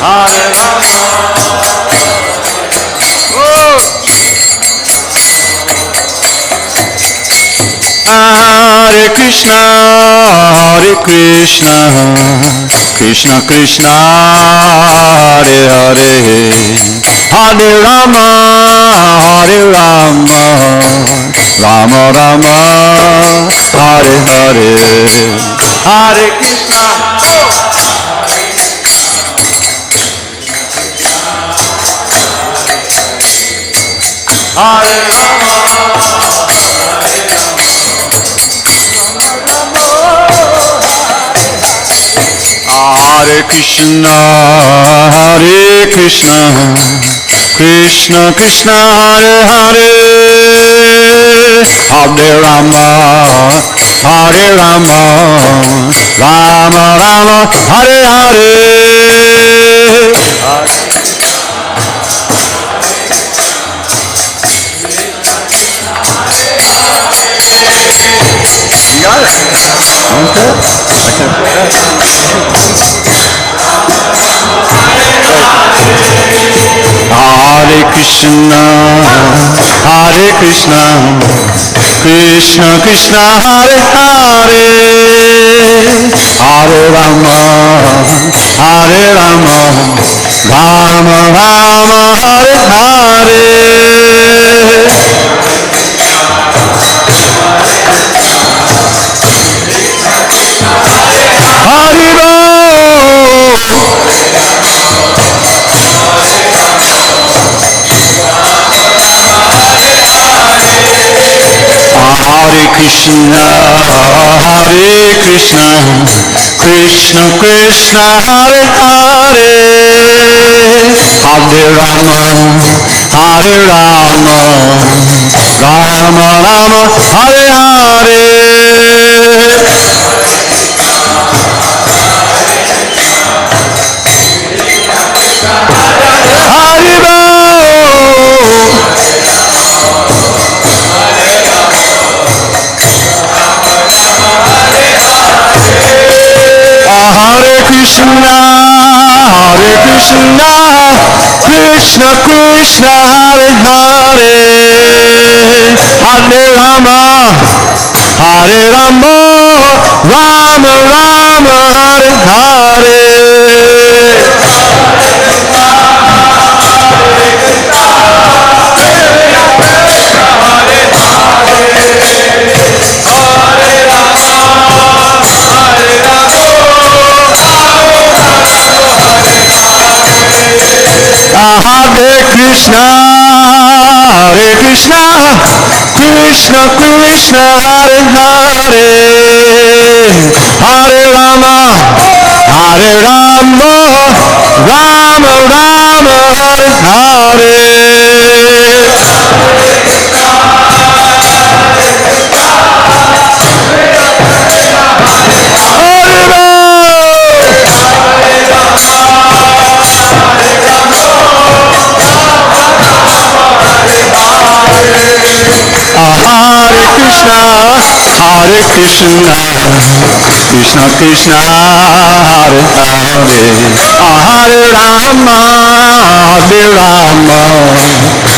Hare Rama. Hare Krishna, Krishna Krishna, Hare Hare, Hare Rama, Rama Rama, Hare Hare, Hare Krishna. Hare Rama, Hare Krishna, Krishna Krishna, Hare Hare, Hare Rama, Rama Rama, Hare Hare. You got it? Okay. Hare Krishna, Krishna Krishna, Hare Hare, Hare Rama, Rama Rama, Hare Hare. Haribo! Hare Krishna, Krishna Krishna, Hare Hare, Hare Rama, Rama Rama, Hare Hare. Hare Krishna, Krishna Krishna, Hare Hare, Hare Rama, Rama Rama, Hare Hare. Hare Krishna, Krishna Krishna, Hare Hare, Hare Rama, Rama Rama, Hare Hare. Hare Krishna, Krishna Krishna, Hare Hare, Hare Rama,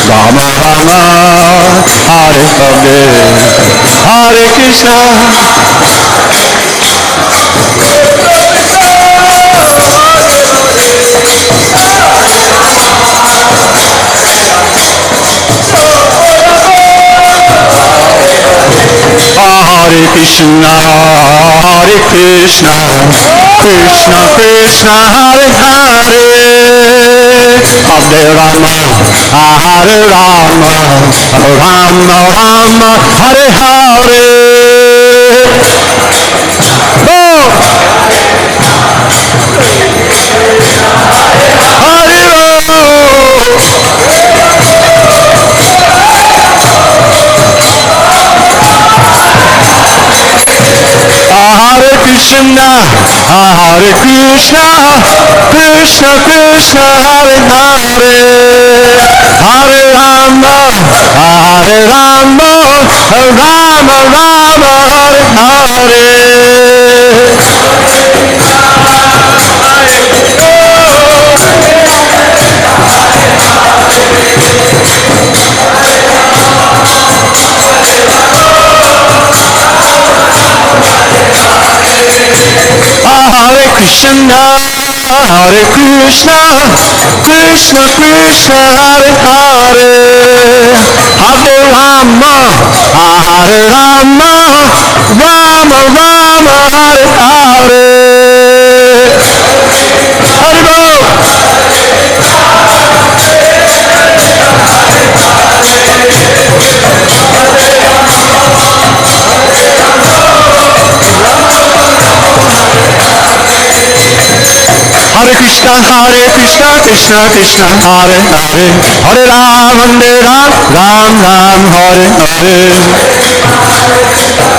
Rama Rama, Hare Hare, Hare Krishna. Hare Krishna, Krishna Krishna, Hare Hare, Hare Rama, Rama Rama, Hare Hare. Hare Krishna, Krishna Krishna, Hare Hare, Hare Rama, Rama Rama, Hare Hare. Krishna, Hare Krishna, Krishna Krishna, Hare Hare, Hare Rama, Hare Rama, Rama Rama, Hare Hare. Hare Bol. Hare Krishna, Krishna Krishna, Hare Hare, Hare Ram, Ram Ram, Hare Hare,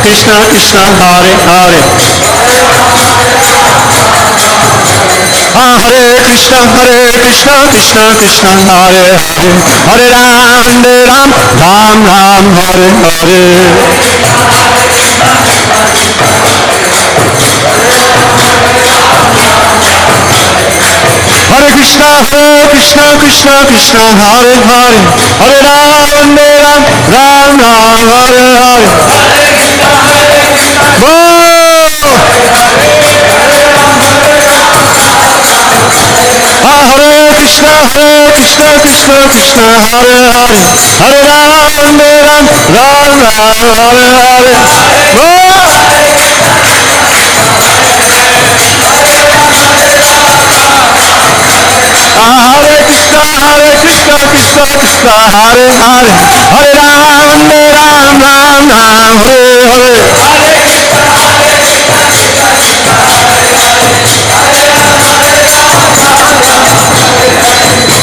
Krishna Krishna, Hare Hare, Hare Krishna, Krishna Krishna, Hare Hare, Hare Ram, Ram Ram, Hare Hare. Hare Krishna, Krishna Krishna, Hare Hare, Hare Ram, Ram Ram, Hare Hare. Hare Krishna, Krishna Krishna, Hare Hare, Hare Ram, Ram Ram, Hare Hare. Hare Krishna, Krishna Krishna, Hare Hare, Hare Ram, Ram Ram, Hare Hare.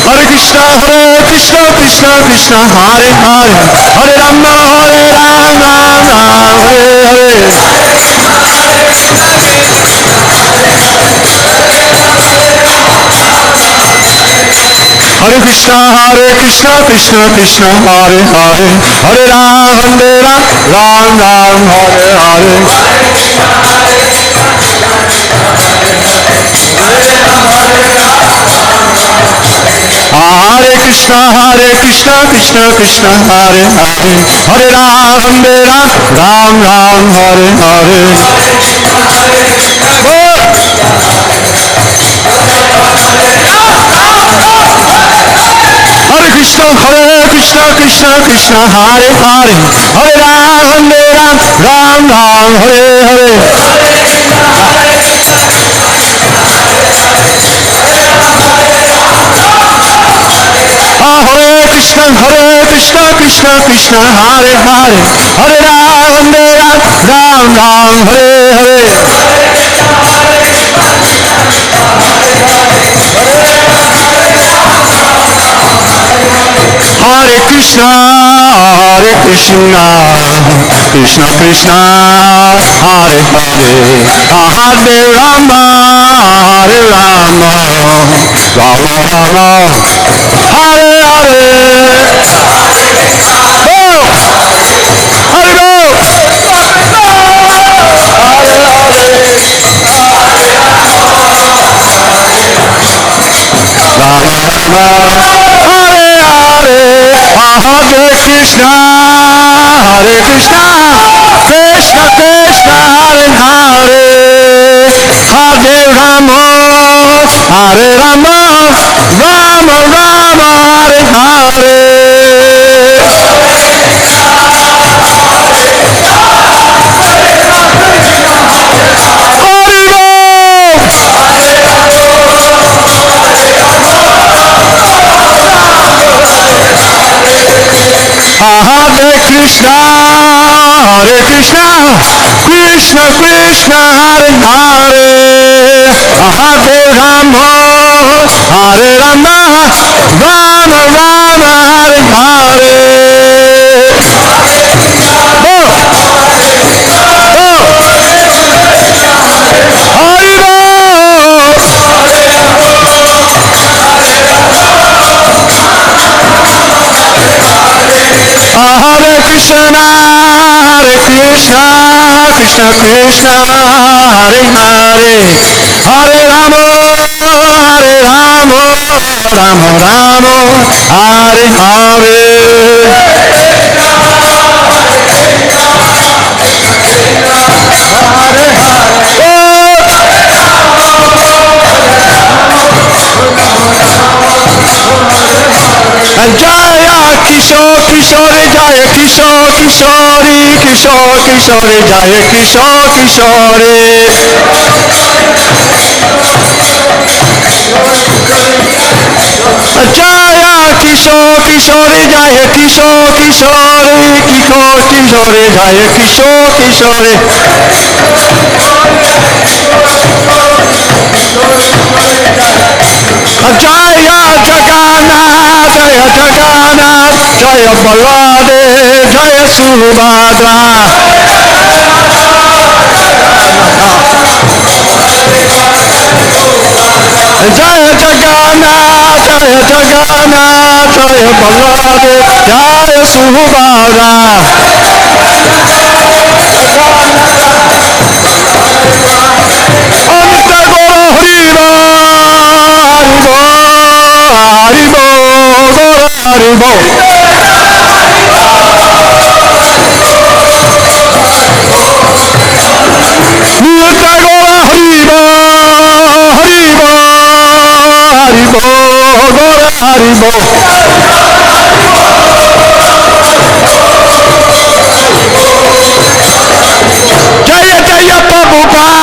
Hare Krishna, Krishna Krishna, Hare Hare, Hare Rama, Ram Ram, Hare Hare. Hare Krishna, Krishna Krishna, Hare Hare, Hare Ram, Ram Ram, Hare Hare. Hare Krishna, Krishna Krishna, Hare Hare, Hare Ram, Ram Ram, Hare Hare. Hare Krishna, Krishna, Hare Hare, Hare Ram, Ram Ram, Hare Hare. Hare Krishna, Krishna Hare Hare, Hare Ram, Ram Ram, Hare Hare. Hare Krishna, Krishna Krishna, Hare Hare, Hare Rama, Hare Rama, Rama Rama, Hare Hare. Oh, Hare Bo. Hare Hare. Rama Rama, Hare Hare, Hare Krishna, Krishna Krishna, Hare Hare, Hare Rama, Hare Rama, Rama Rama, Hare Hare. Hare Krishna, Krishna Krishna, Hare Hare, Hare Rama, Hare Rama, Rama Rama, Hare Hare. Hare Krishna, Krishna Krishna, Hare Hare, Hare Rama, Rama Rama, Hare Hare. Kishore Jaya Kishore Kishore Kishore Kishore Jaya Kishore Kishore Jaya Kishore Kishore Jaya Kishore Kishore Kishore Kishore Jaya Kishore Kishore Jaya Jagannath Jaya Jagannath Jaya Baladev Jaya Subhadra Jaya Jagannath Jaya Jagannath Jaya Baladev Jaya Subhadra Amita Gora Haribo Haribo Gora Haribo Amita Gora Haribo Haribo Haribo Gora Haribo Jaya Jaya Prabhupada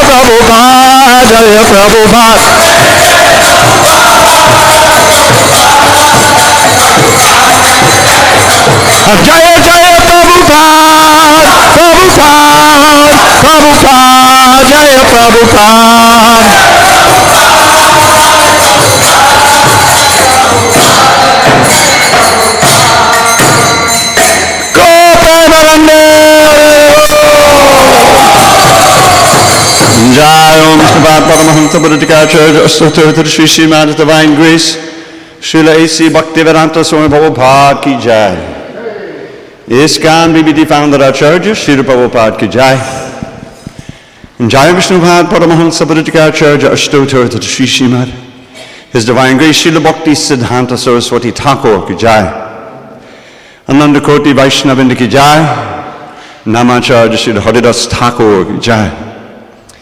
Prabhupada Prabhupada Jaya Prabhupada Jaya Jaya Prabhupada Prabhupada Prabhupada Jaya Prabhupada Jai Om Vishnupada Paramahamsa Buddhacharya Astatir Sri Srimad Divine Grace Srila A.C. Bhaktivedanta Swami Prabhupada Ki Jai ISKCON BBD Founder Acharya Srila Prabhupada Ki Jai Jai Vishnupada Paramahamsa Buddhacharya Astatir Sri Srimad His Divine Grace Srila Bhakti Siddhanta Saraswati Thakur Ki Jai Ananda Koti Vaishnavinda Ki Jai Namacharya Srila Haridas Thakur Ki Jai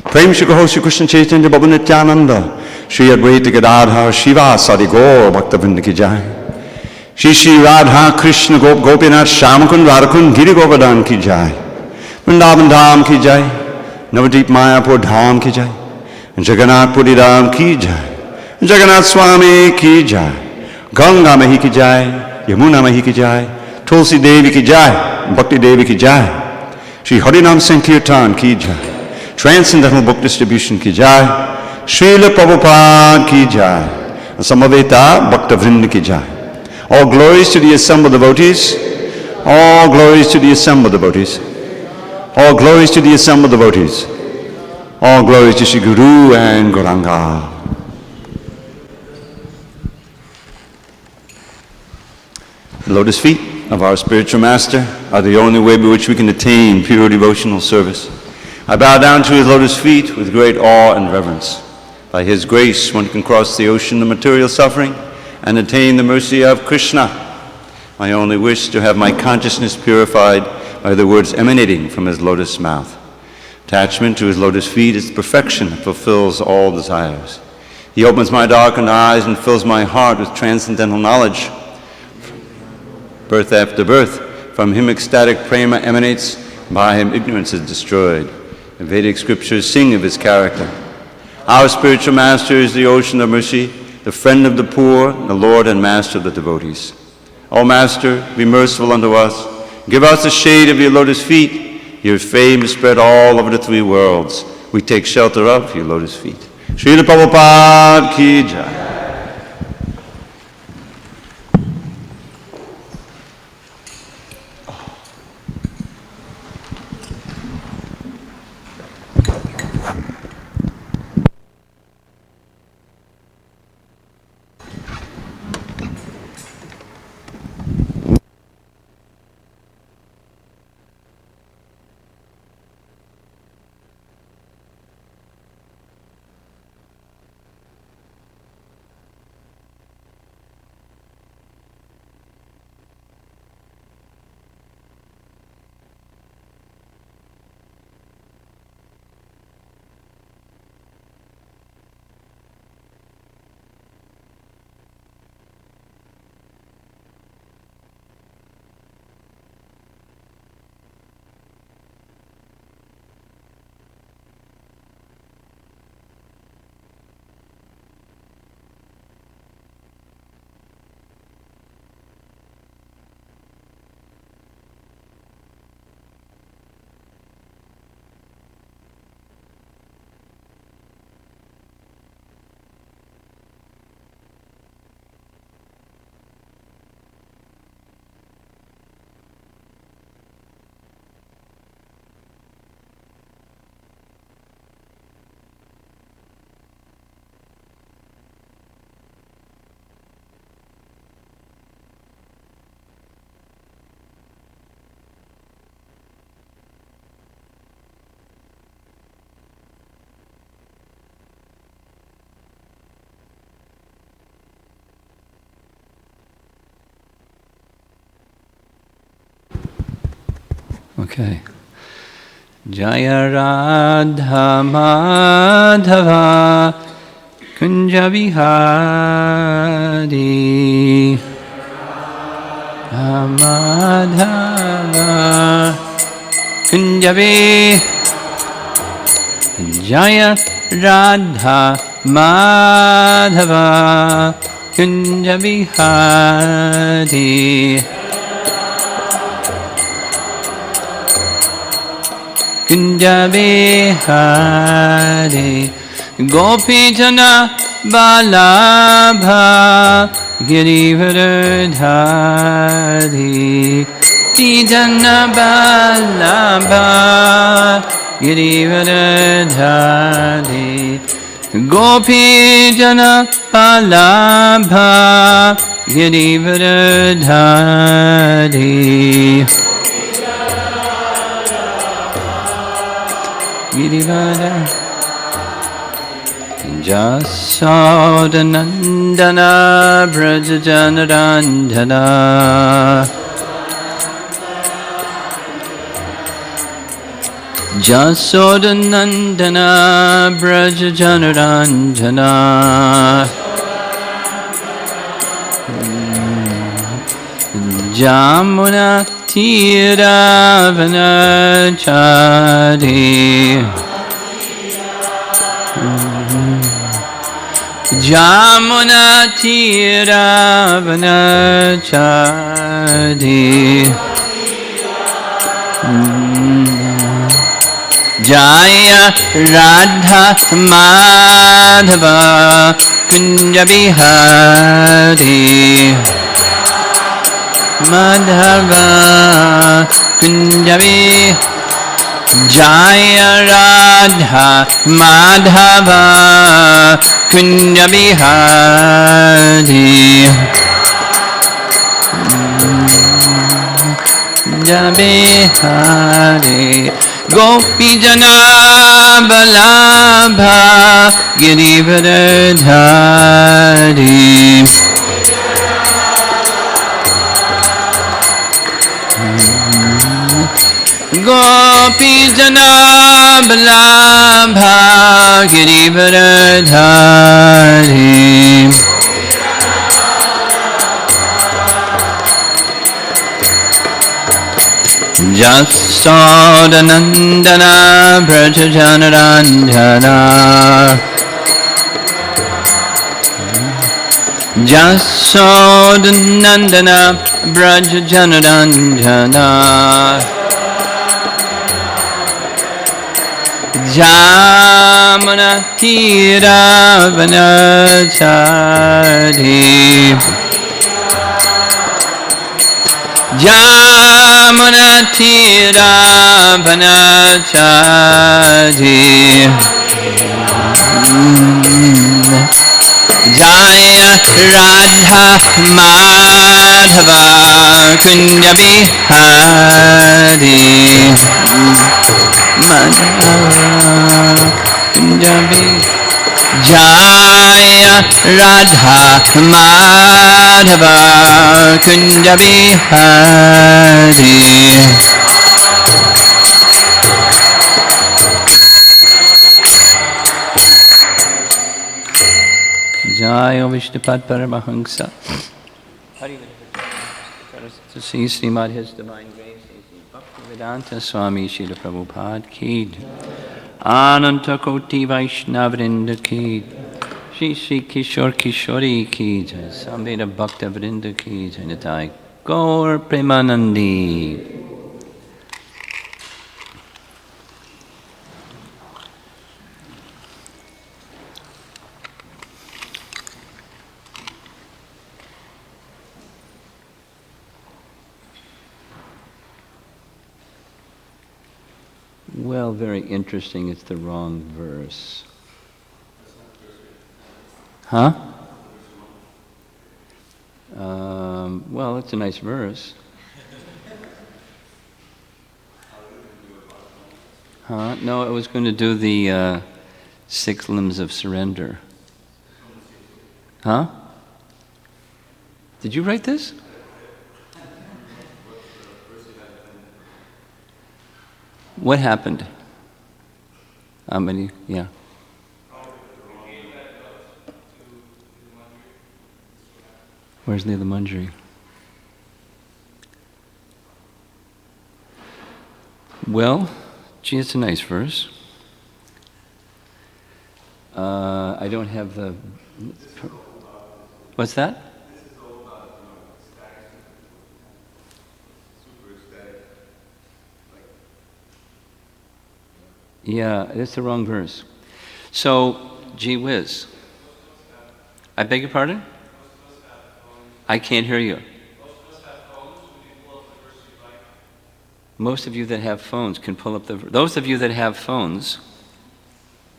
Prem Shri Shri Krishna Chaitanya Baba Nityananda Shri Advaita Gadadhar Shiva Sadi Gaur Bhaktavinda Ki Jai Shri Shri Radha Krishna Gopinath Shamakund Radhakund Giri Govardhan Ki Jai Vrindavan Dham Ki Jai Navadip Mayapur Dham Ki Jai Jagannath Puri Dham Ki Jai Jagannath Swami Ki Jai Ganga Mahi Ki Jai Yamuna Mahi Ki Jai Tulsi Devi Ki Jai Bhakti Devi Ki Jai Shri Harinam Sankirtan Ki Jai Transcendental Book Distribution Ki Jai, Srila Prabhupada Ki Jai, and Samaveta Bhaktavrinda Ki Jai. All glories to the assembled devotees, all glories to the assembled devotees, all glories to the assembled devotees, all glories to Shri Guru and Gauranga. The lotus feet of our spiritual master are the only way by which we can attain pure devotional service. I bow down to his lotus feet with great awe and reverence. By his grace, one can cross the ocean of material suffering and attain the mercy of Krishna. I only wish to have my consciousness purified by the words emanating from his lotus mouth. Attachment to his lotus feet is perfection that fulfills all desires. He opens my darkened eyes and fills my heart with transcendental knowledge. Birth after birth, from him ecstatic prema emanates, by him ignorance is destroyed. The Vedic scriptures sing of his character. Our spiritual master is the ocean of mercy, the friend of the poor, the Lord and master of the devotees. O Master, be merciful unto us. Give us the shade of your lotus feet. Your fame is spread all over the three worlds. We take shelter of your lotus feet. Srila Prabhupada Ki Jai. Okay. Jaya Radha Madhava Kunja Vihari Madhava Kunja Vihari Jaya Radha Madhava Kunja Vihari Kunja Vihari Gopijana Balabha Girivardhari Gopijana Balabha Girivardhari Gopijana Balabha Girivardhari Girivardhari Jasodanandana Brajajanarandana Jasodanandana Brajajanarandana Jamuna Tiravanachari Jamuna Tiravanachari Jaya Radha Madhava Kunja Vihari Madhava Kunja Vihari Jaya Radha Madhava Kunja Vihari Kunja Vihari Gopijana Balabha Girivardhari Gopijana Balabha Girivardhari Jasodanandana Brajajanarandana Jasodanandana Brajajanarandana Jamana Tiravanachari Jamana Tiravanachari Jaya Radha Madhava Kunja Vihari Madhava Kunja Vihari Jaya Radha Madhava Kunja Vihari Jaya Vishnupad Paramahamsa to see Srimad His Divine Grace Bhaktivedanta Swami Srila Prabhupada Ki Ananta Koti Vaishnavrinda Ki Shri Shri Kishore Kishori Ki Samveda Bhakta Vrinda Ki Nitai Gaur Premanandi. Well, very interesting. It's the wrong verse. Huh? Well, it's a nice verse. Huh? No, I was going to do the 6 limbs of surrender. Huh? Did you write this? What happened? How many? Yeah. Where's Leela Manjari? Well, gee, it's a nice verse. I don't have the... What's that? Yeah, that's the wrong verse. So, gee whiz. I beg your pardon? I can't hear you. Most of you that have phones can pull up the... Those of you that have phones,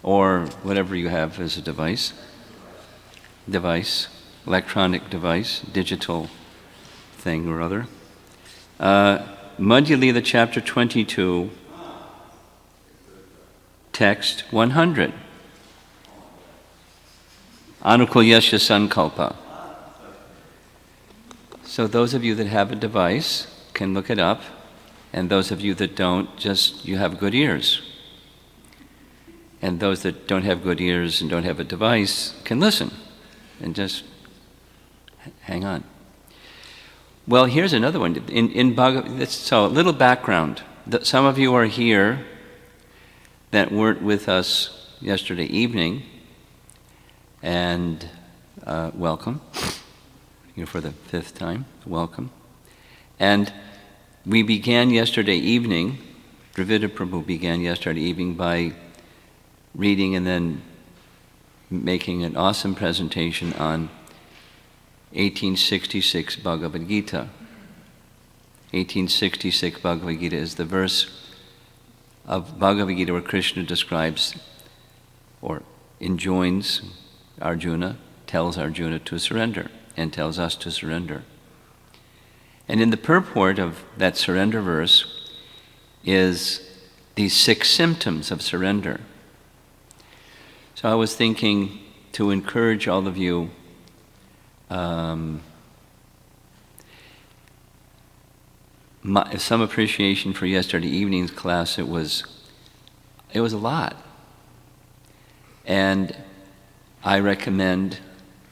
or whatever you have as a device, electronic device, digital thing or other. Madhya Lila chapter 22, text 100. Anukul Yasya Sankalpa. So those of you that have a device can look it up, and those of you that don't, just you have good ears. And those that don't have good ears and don't have a device can listen and just hang on. Well, here's another one. In Bhagavad, so a little background. Some of you are here that weren't with us yesterday evening, and welcome. For the 5th time, welcome. And we began yesterday evening, Dravida Prabhu began yesterday evening by reading and then making an awesome presentation on 1866 Bhagavad Gita. 1866 Bhagavad Gita is the verse of Bhagavad Gita where Krishna describes or enjoins Arjuna, tells Arjuna to surrender and tells us to surrender. And in the purport of that surrender verse is these 6 symptoms of surrender. So I was thinking to encourage all of you some appreciation for yesterday evening's class. It was a lot. And I recommend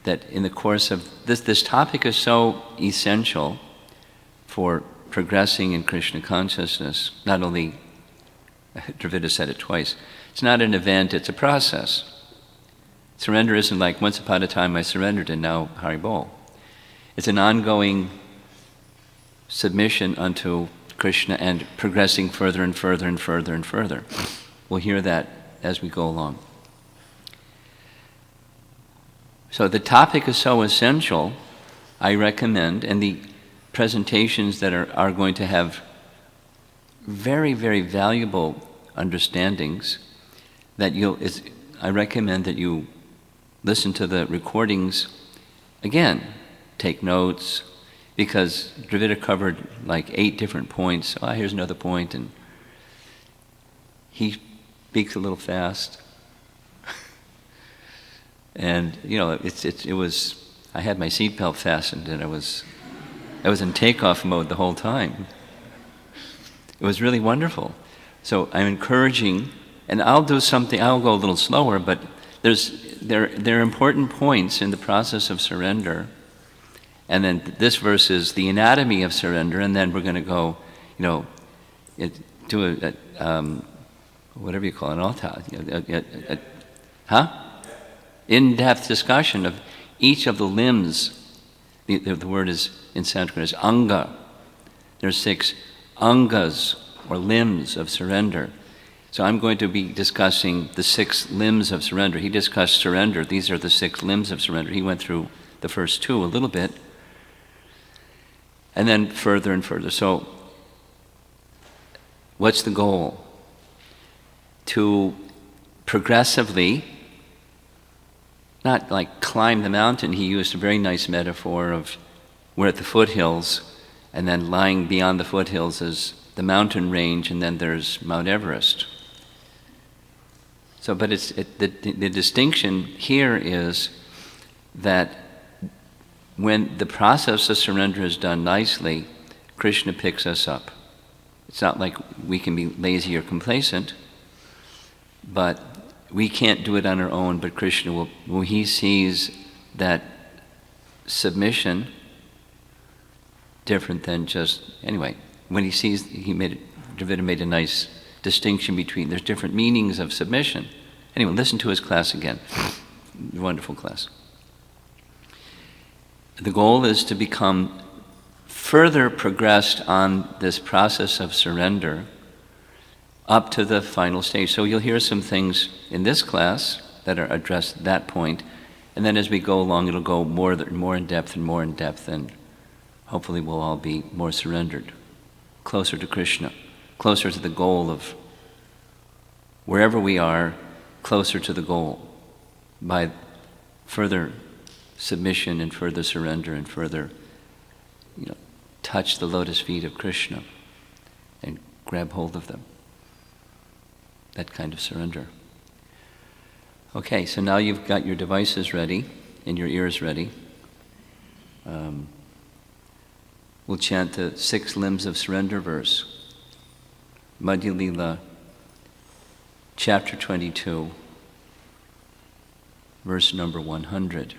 that in the course of this topic is so essential for progressing in Krishna consciousness. Not only, Dravida said it twice, it's not an event, it's a process. Surrender isn't like once upon a time I surrendered and now Haribol. It's an ongoing submission unto Krishna and progressing further and further and further and further. We'll hear that as we go along. So the topic is so essential, I recommend, and the presentations that are going to have very, very valuable understandings, that I recommend that you listen to the recordings again, take notes, because Dravida covered like 8 different points. So here's another point, and he speaks a little fast. And it was. I had my seatbelt fastened, and I was in takeoff mode the whole time. It was really wonderful. So I'm encouraging, and I'll do something. I'll go a little slower, but there are important points in the process of surrender. And then this verse is the anatomy of surrender, and then we're going to go, do whatever you call it, in-depth discussion of each of the limbs. The word is in Sanskrit is anga. There are 6 angas or limbs of surrender. So I'm going to be discussing the 6 limbs of surrender. He discussed surrender. These are the 6 limbs of surrender. He went through the first 2 a little bit, and then further and further. So what's the goal? To progressively, not like climb the mountain. He used a very nice metaphor of we're at the foothills, and then lying beyond the foothills is the mountain range, and then there's Mount Everest. So, but the distinction here is that when the process of surrender is done nicely, Krishna picks us up. It's not like we can be lazy or complacent, but we can't do it on our own, but Krishna will, when he sees that submission, different than just, anyway, when he sees, Dravida made a nice distinction between, there's different meanings of submission. Anyway, listen to his class again. Wonderful class. The goal is to become further progressed on this process of surrender up to the final stage. So you'll hear some things in this class that are addressed at that point, and then as we go along, it'll go more in depth, and hopefully we'll all be more surrendered, closer to Krishna, closer to the goal of wherever we are, closer to the goal by further submission and further surrender and further, touch the lotus feet of Krishna and grab hold of them. That kind of surrender. Okay, so now you've got your devices ready and your ears ready. We'll chant the 6 limbs of surrender verse. Madhya Lila, chapter 22, verse number 100.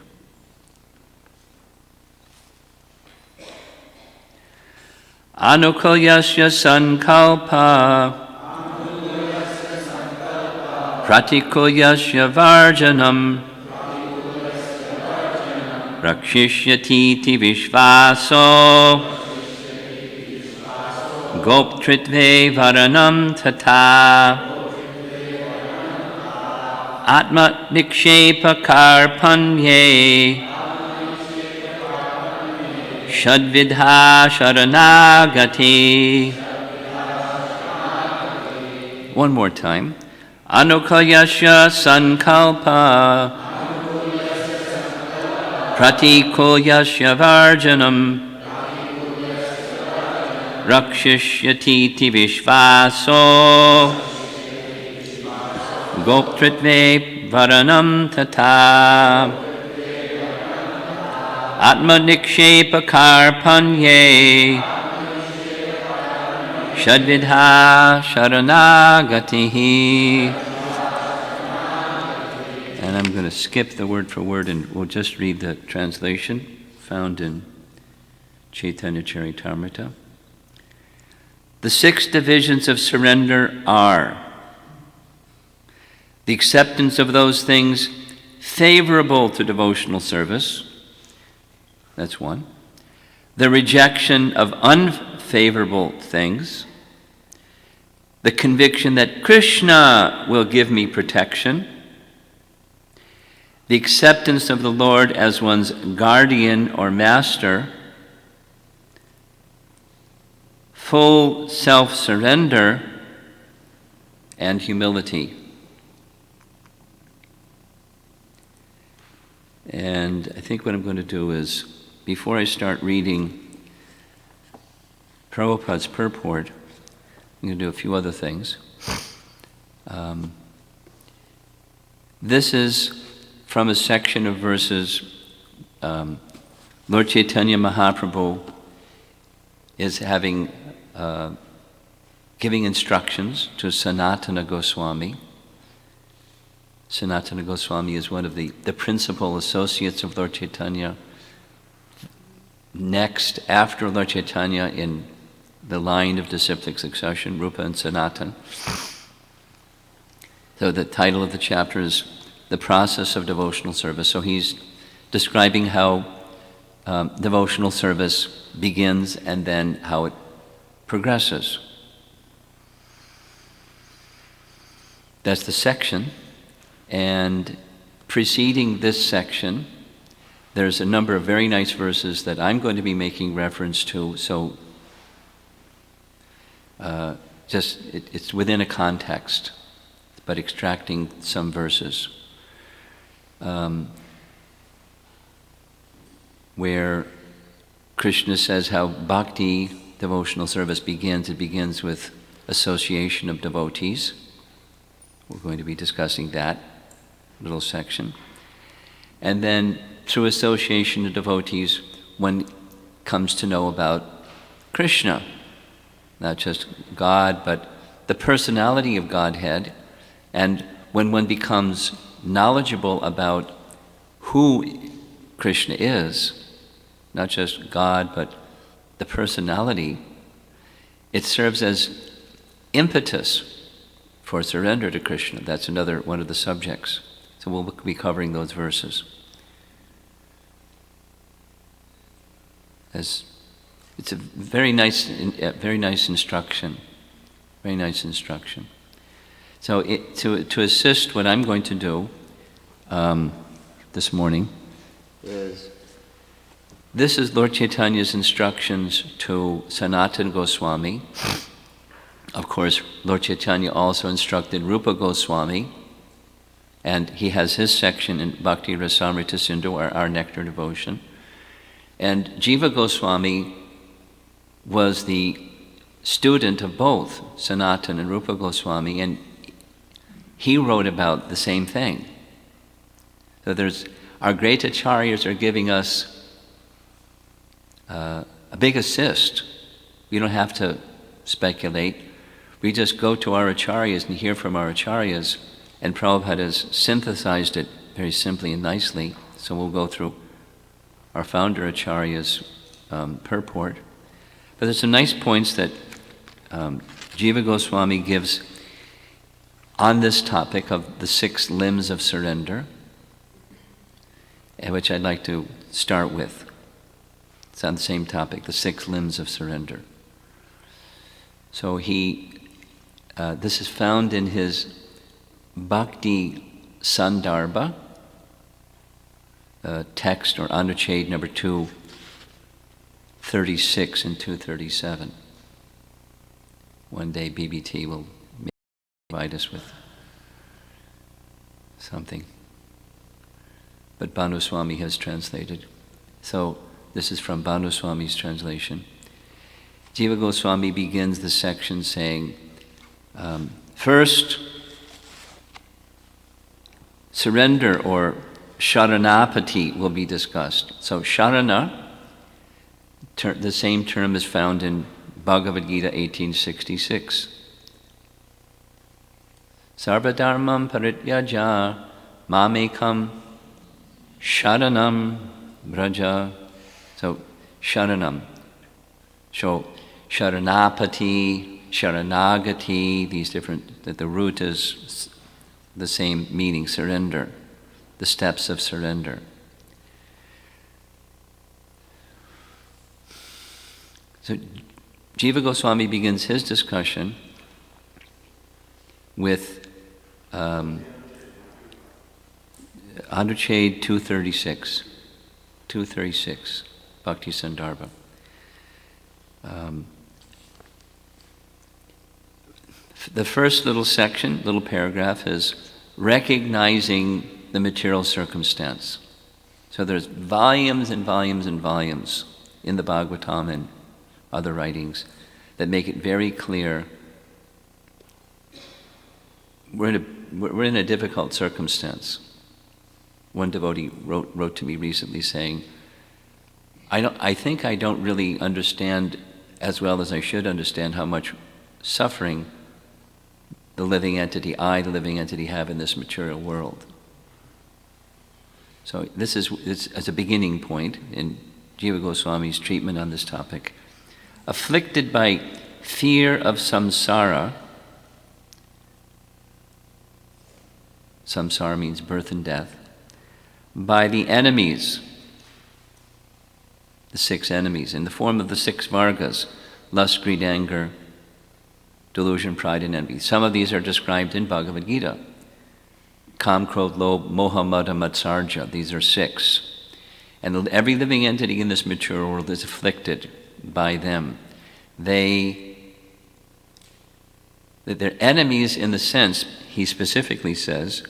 Anukulyasya sankalpa Pratikulyasya varjanam Rakshishyati vishvaso Goptritve varanam tata Atma nikshepa karpanye Shadvidha sharanagati. One more time. Anukulyasya sankalpa Pratikulyasya varjanam Rakshishyati vishvaso Goptritve varanam tata Atma nikshepa karpanye Shadvidha sharanagatihi. And I'm going to skip the word for word and we'll just read the translation found in Chaitanya Charitamrita. The 6 divisions of surrender are the acceptance of those things favorable to devotional service. That's one. The rejection of unfavorable things. The conviction that Krishna will give me protection. The acceptance of the Lord as one's guardian or master. Full self-surrender and humility. And I think what I'm going to do is, before I start reading Prabhupada's purport, I'm going to do a few other things. This is from a section of verses Lord Chaitanya Mahaprabhu is giving instructions to Sanatana Goswami. Sanatana Goswami is one of the principal associates of Lord Chaitanya. Next, after Lord Chaitanya in the line of disciplic succession, Rupa and Sanatan. So the title of the chapter is The Process of Devotional Service. So he's describing how devotional service begins and then how it progresses. That's the section. And preceding this section, there's a number of very nice verses that I'm going to be making reference to, so it's within a context, but extracting some verses where Krishna says how bhakti, devotional service, begins. It begins with association of devotees. We're going to be discussing that little section. And then through association of devotees, one comes to know about Krishna. not just God, but the personality of Godhead. And when one becomes knowledgeable about who Krishna is, not just God, but the personality, it serves as impetus for surrender to Krishna. That's another one of the subjects. So we'll be covering those verses. It's a very nice instruction. Very nice instruction. So to assist what I'm going to do this morning is, this is Lord Chaitanya's instructions to Sanatana Goswami. Of course, Lord Chaitanya also instructed Rupa Goswami, and he has his section in Bhakti Rasamrita Sindhu, our nectar devotion. And Jiva Goswami was the student of both Sanatana and Rupa Goswami, and he wrote about the same thing. So our great acharyas are giving us a big assist. We don't have to speculate. We just go to our acharyas and hear from our acharyas, and Prabhupada has synthesized it very simply and nicely. So we'll go through our founder acharya's purport. But there's some nice points that Jiva Goswami gives on this topic of the 6 limbs of surrender, which I'd like to start with. It's on the same topic, the 6 limbs of surrender. So this is found in his Bhakti Sandarbha text, or Anucheda number 236 and 237. One day BBT will provide us with something. But Bhanu Swami has translated. So this is from Bhanu Swami's translation. Jiva Goswami begins the section saying, first, surrender or Sharanapati will be discussed. So Sharana, the same term is found in Bhagavad Gita 1866. Sarvadharmam parityaja mamekam sharanam braja. So sharanam. So sharanapati, sharanagati, these different, that the root is the same meaning, surrender, the steps of surrender. So Jiva Goswami begins his discussion with Anucheda 236, Bhakti Sandarbha. The first little section, little paragraph, is recognizing the material circumstance. So there's volumes and volumes and volumes in the Bhagavatam and other writings that make it very clear we're in a difficult circumstance. One devotee wrote to me recently saying, I think I don't really understand as well as I should understand how much suffering the living entity have in this material world. So this is as a beginning point in Jiva Goswami's treatment on this topic. Afflicted by fear of samsara, samsara means birth and death, by the enemies, the 6 enemies, in the form of the 6 vargas, lust, greed, anger, delusion, pride, and envy. Some of these are described in Bhagavad Gita. Kam, Krodh, Lobh, Moha, Mada, Matsarja. These are 6. And every living entity in this material world is afflicted by them. They're enemies in the sense, he specifically says,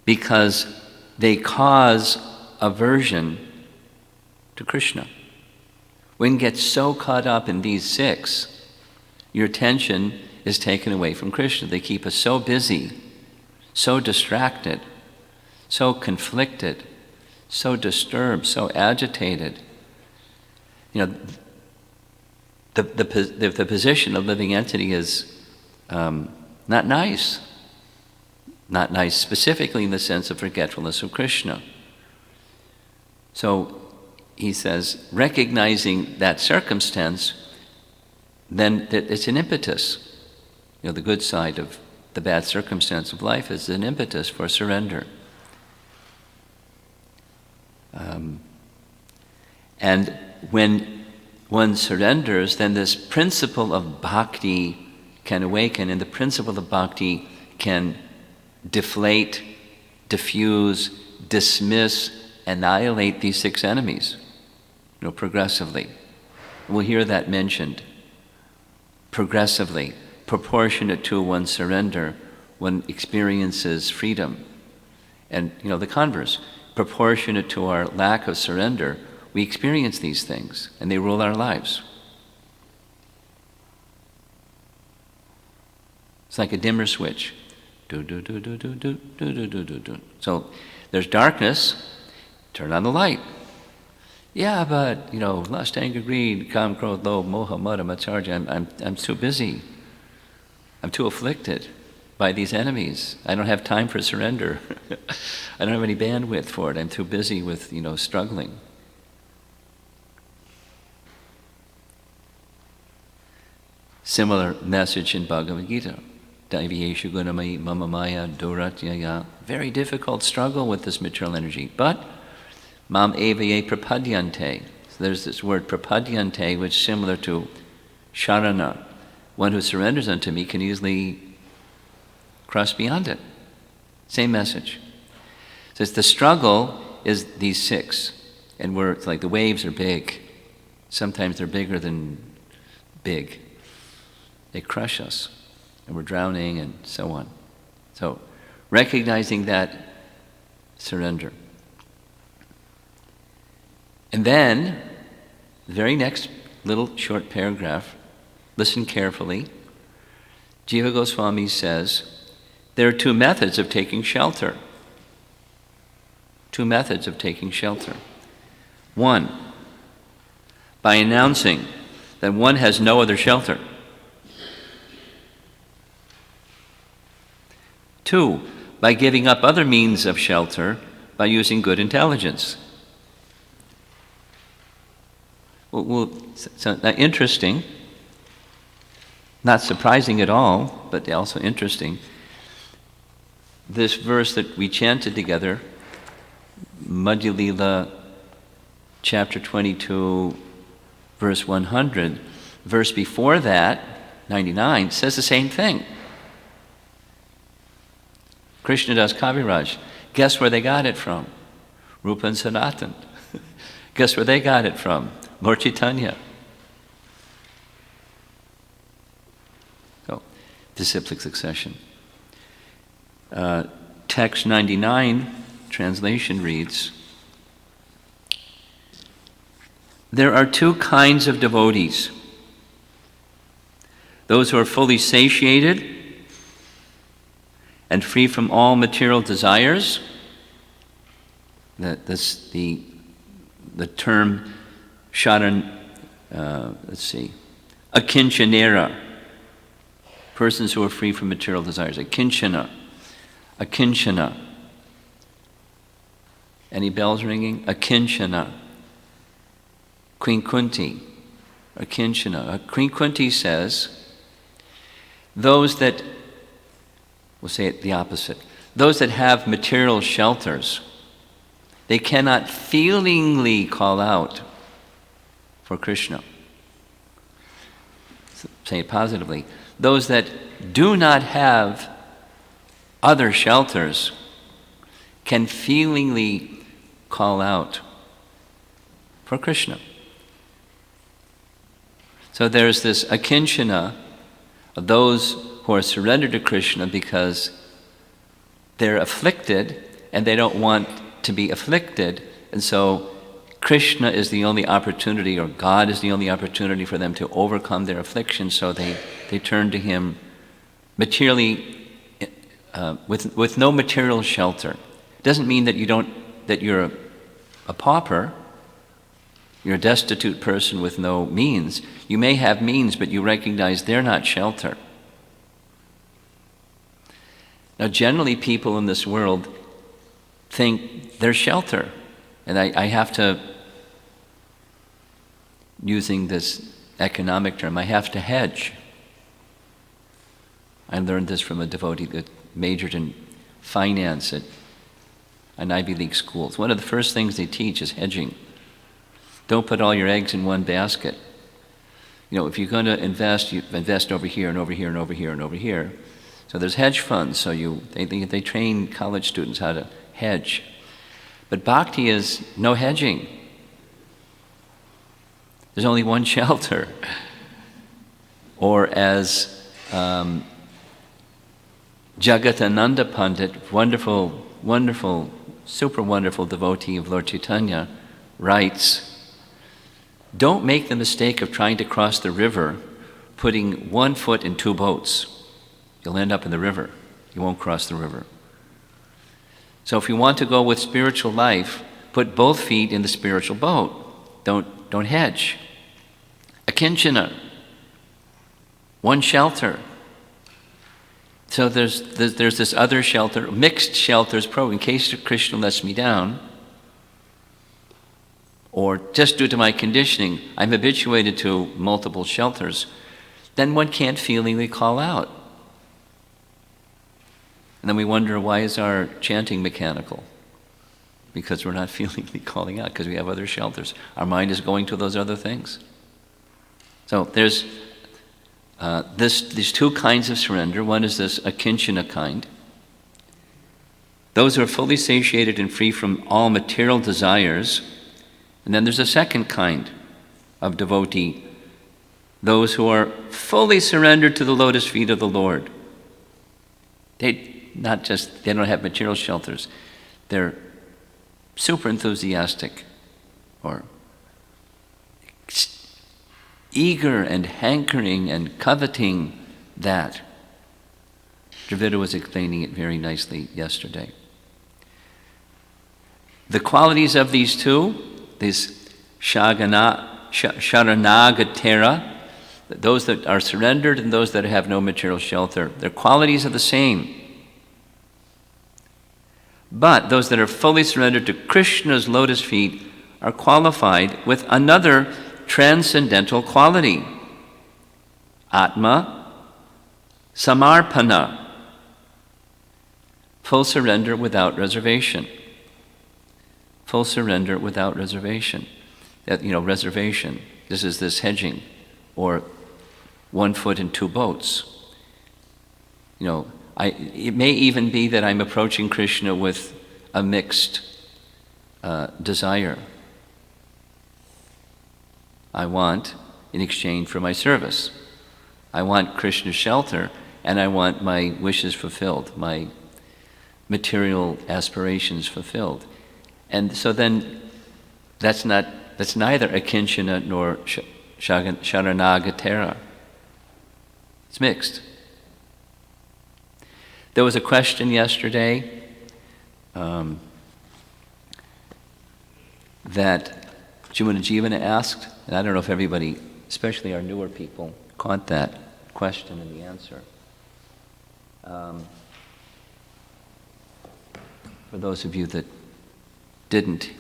because they cause aversion to Krishna. When you get so caught up in these 6, your attention is taken away from Krishna. They keep us so busy, so distracted, so conflicted, so disturbed, so agitated. You know, the position of living entity is not nice. Not nice specifically in the sense of forgetfulness of Krishna. So he says, recognizing that circumstance, then it's an impetus. The good side of the bad circumstance of life is an impetus for surrender. And when one surrenders, then this principle of bhakti can awaken, and the principle of bhakti can deflate, diffuse, dismiss, annihilate these 6 enemies, progressively. We'll hear that mentioned. Progressively, proportionate to one's surrender, one experiences freedom. And, the converse, proportionate to our lack of surrender, we experience these things, and they rule our lives. It's like a dimmer switch. Do, do, do, do, do, do, do, do, do, do, do. So there's darkness, turn on the light. Yeah, but, lust, anger, greed, kam, krodh, lobh, moha, mada, matsarja, I'm too busy. I'm too afflicted by these enemies. I don't have time for surrender. I don't have any bandwidth for it. I'm too busy with, struggling. Similar message in Bhagavad Gita. Daiviyeshu gunamayi mama maya duratyaya. Very difficult struggle with this material energy. But mam evaye prapadyante. So there's this word prapadyante, which is similar to sharana. One who surrenders unto me can easily cross beyond it. Same message. So the struggle is these 6. And it's like the waves are big. Sometimes they're bigger than big. They crush us. And we're drowning and so on. So recognizing that, surrender. And then, the very next little short paragraph, listen carefully. Jiva Goswami says, there are 2 methods of taking shelter. 2 methods of taking shelter. 1, by announcing that one has no other shelter. 2, by giving up other means of shelter by using good intelligence. So interesting, not surprising at all, but also interesting. This verse that we chanted together, Madhya Lila, chapter 22, verse 100, verse before that, 99, says the same thing. Krishnadas Kaviraj, guess where they got it from? Rupa and Sanatan. Guess where they got it from? Lord Chaitanya. So, disciplic succession. Text 99, translation reads, there are 2 kinds of devotees. Those who are fully satiated and free from all material desires. That's the term sharan, akinchanera. Persons who are free from material desires. Akinchana. Any bells ringing? Akinchana. Queen Kunti. Akinchana. Queen Kunti says, those that, we'll say it the opposite, those that have material shelters, they cannot feelingly call out for Krishna. Say it positively. Those that do not have other shelters can feelingly call out for Krishna. So there's this akinchana of those who are surrendered to Krishna because they're afflicted and they don't want to be afflicted, and so Krishna is the only opportunity, or God is the only opportunity for them to overcome their affliction, so they turn to Him materially, with no material shelter. It doesn't mean that you're a pauper. You're a destitute person with no means. You may have means, but you recognize they're not shelter. Now, generally, people in this world think they're shelter. And I have to, using this economic term, I have to hedge. I learned this from a devotee that majored in finance at an Ivy League school. One of the first things they teach is hedging. Don't put all your eggs in one basket. If you're going to invest, you invest over here and over here and over here and over here. So there's hedge funds. So they train college students how to hedge. But bhakti is no hedging. There's only one shelter. Or as Jagatananda Pandit, wonderful, super wonderful devotee of Lord Chaitanya, writes, don't make the mistake of trying to cross the river putting one foot in two boats. You'll end up in the river. You won't cross the river. So if you want to go with spiritual life, put both feet in the spiritual boat. Don't hedge. Akinchana, one shelter. So there's this other shelter, mixed shelters, in case Krishna lets me down, or just due to my conditioning, I'm habituated to multiple shelters, then one can't feelingly call out. And then we wonder, why is our chanting mechanical? Because we're not feelingly calling out, because we have other shelters. Our mind is going to those other things. So there's these two kinds of surrender. One is this akinchana kind. Those who are fully satiated and free from all material desires. And then there's a second kind of devotee. Those who are fully surrendered to the lotus feet of the Lord. They don't have material shelters. They're super enthusiastic or eager and hankering and coveting that. Dravida was explaining it very nicely yesterday. The qualities of these two, these Sharanagatera, those that are surrendered and those that have no material shelter, their qualities are the same. But those that are fully surrendered to Krishna's lotus feet are qualified with another transcendental quality. Atma Samarpana. Full surrender without reservation. Full surrender without reservation. Reservation. This is this hedging, or one foot in two boats. It may even be that I'm approaching Krishna with a mixed desire. I want, in exchange for my service, I want Krishna's shelter, and I want my wishes fulfilled, my material aspirations fulfilled. And so then that's neither akinchana nor sharanagatera. It's mixed. There was a question yesterday that Jivana asked, and I don't know if everybody, especially our newer people, caught that question and the answer. For those of you that didn't,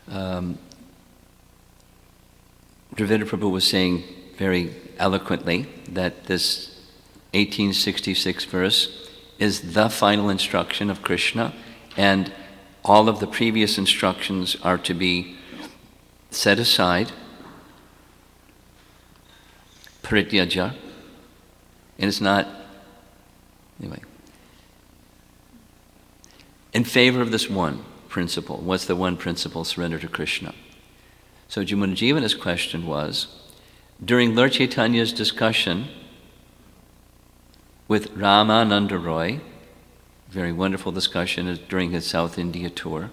Dravida Prabhu was saying very eloquently that this 1866 verse is the final instruction of Krishna, and all of the previous instructions are to be set aside, parityaja, and it's not, anyway, in favor of this one principle. What's the one principle? Surrender to Krishna. So Jivana's question was, during Lord Chaitanya's discussion with Ramananda Roy, very wonderful discussion during his South India tour,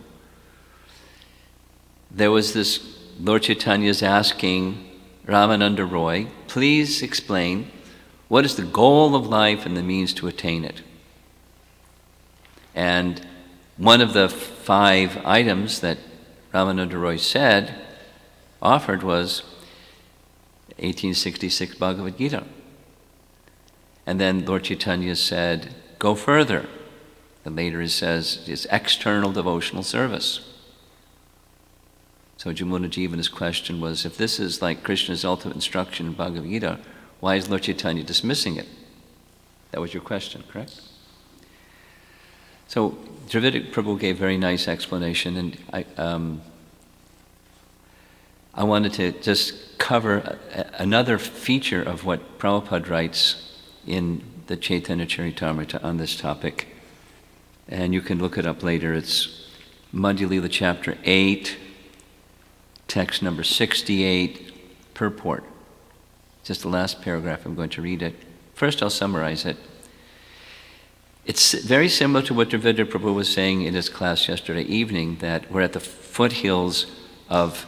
there was this, Lord Chaitanya's asking Ramananda Roy, please explain what is the goal of life and the means to attain it. And one of the 5 items that Ramananda Roy offered was 1866 Bhagavad Gita. And then Lord Chaitanya said, go further. And later he says, it's external devotional service. So Jamuna Jivana's question was, if this is like Krishna's ultimate instruction in Bhagavad Gita, why is Lord Chaitanya dismissing it? That was your question, correct? So Dravidic Prabhu gave a very nice explanation, and I wanted to just cover another feature of what Prabhupada writes in the Chaitanya Charitamrita on this topic. And you can look it up later. It's Madhya Lila chapter 8, text number 68, purport. Just the last paragraph, I'm going to read it. First I'll summarize it. It's very similar to what Dravidic Prabhu was saying in his class yesterday evening, that we're at the foothills of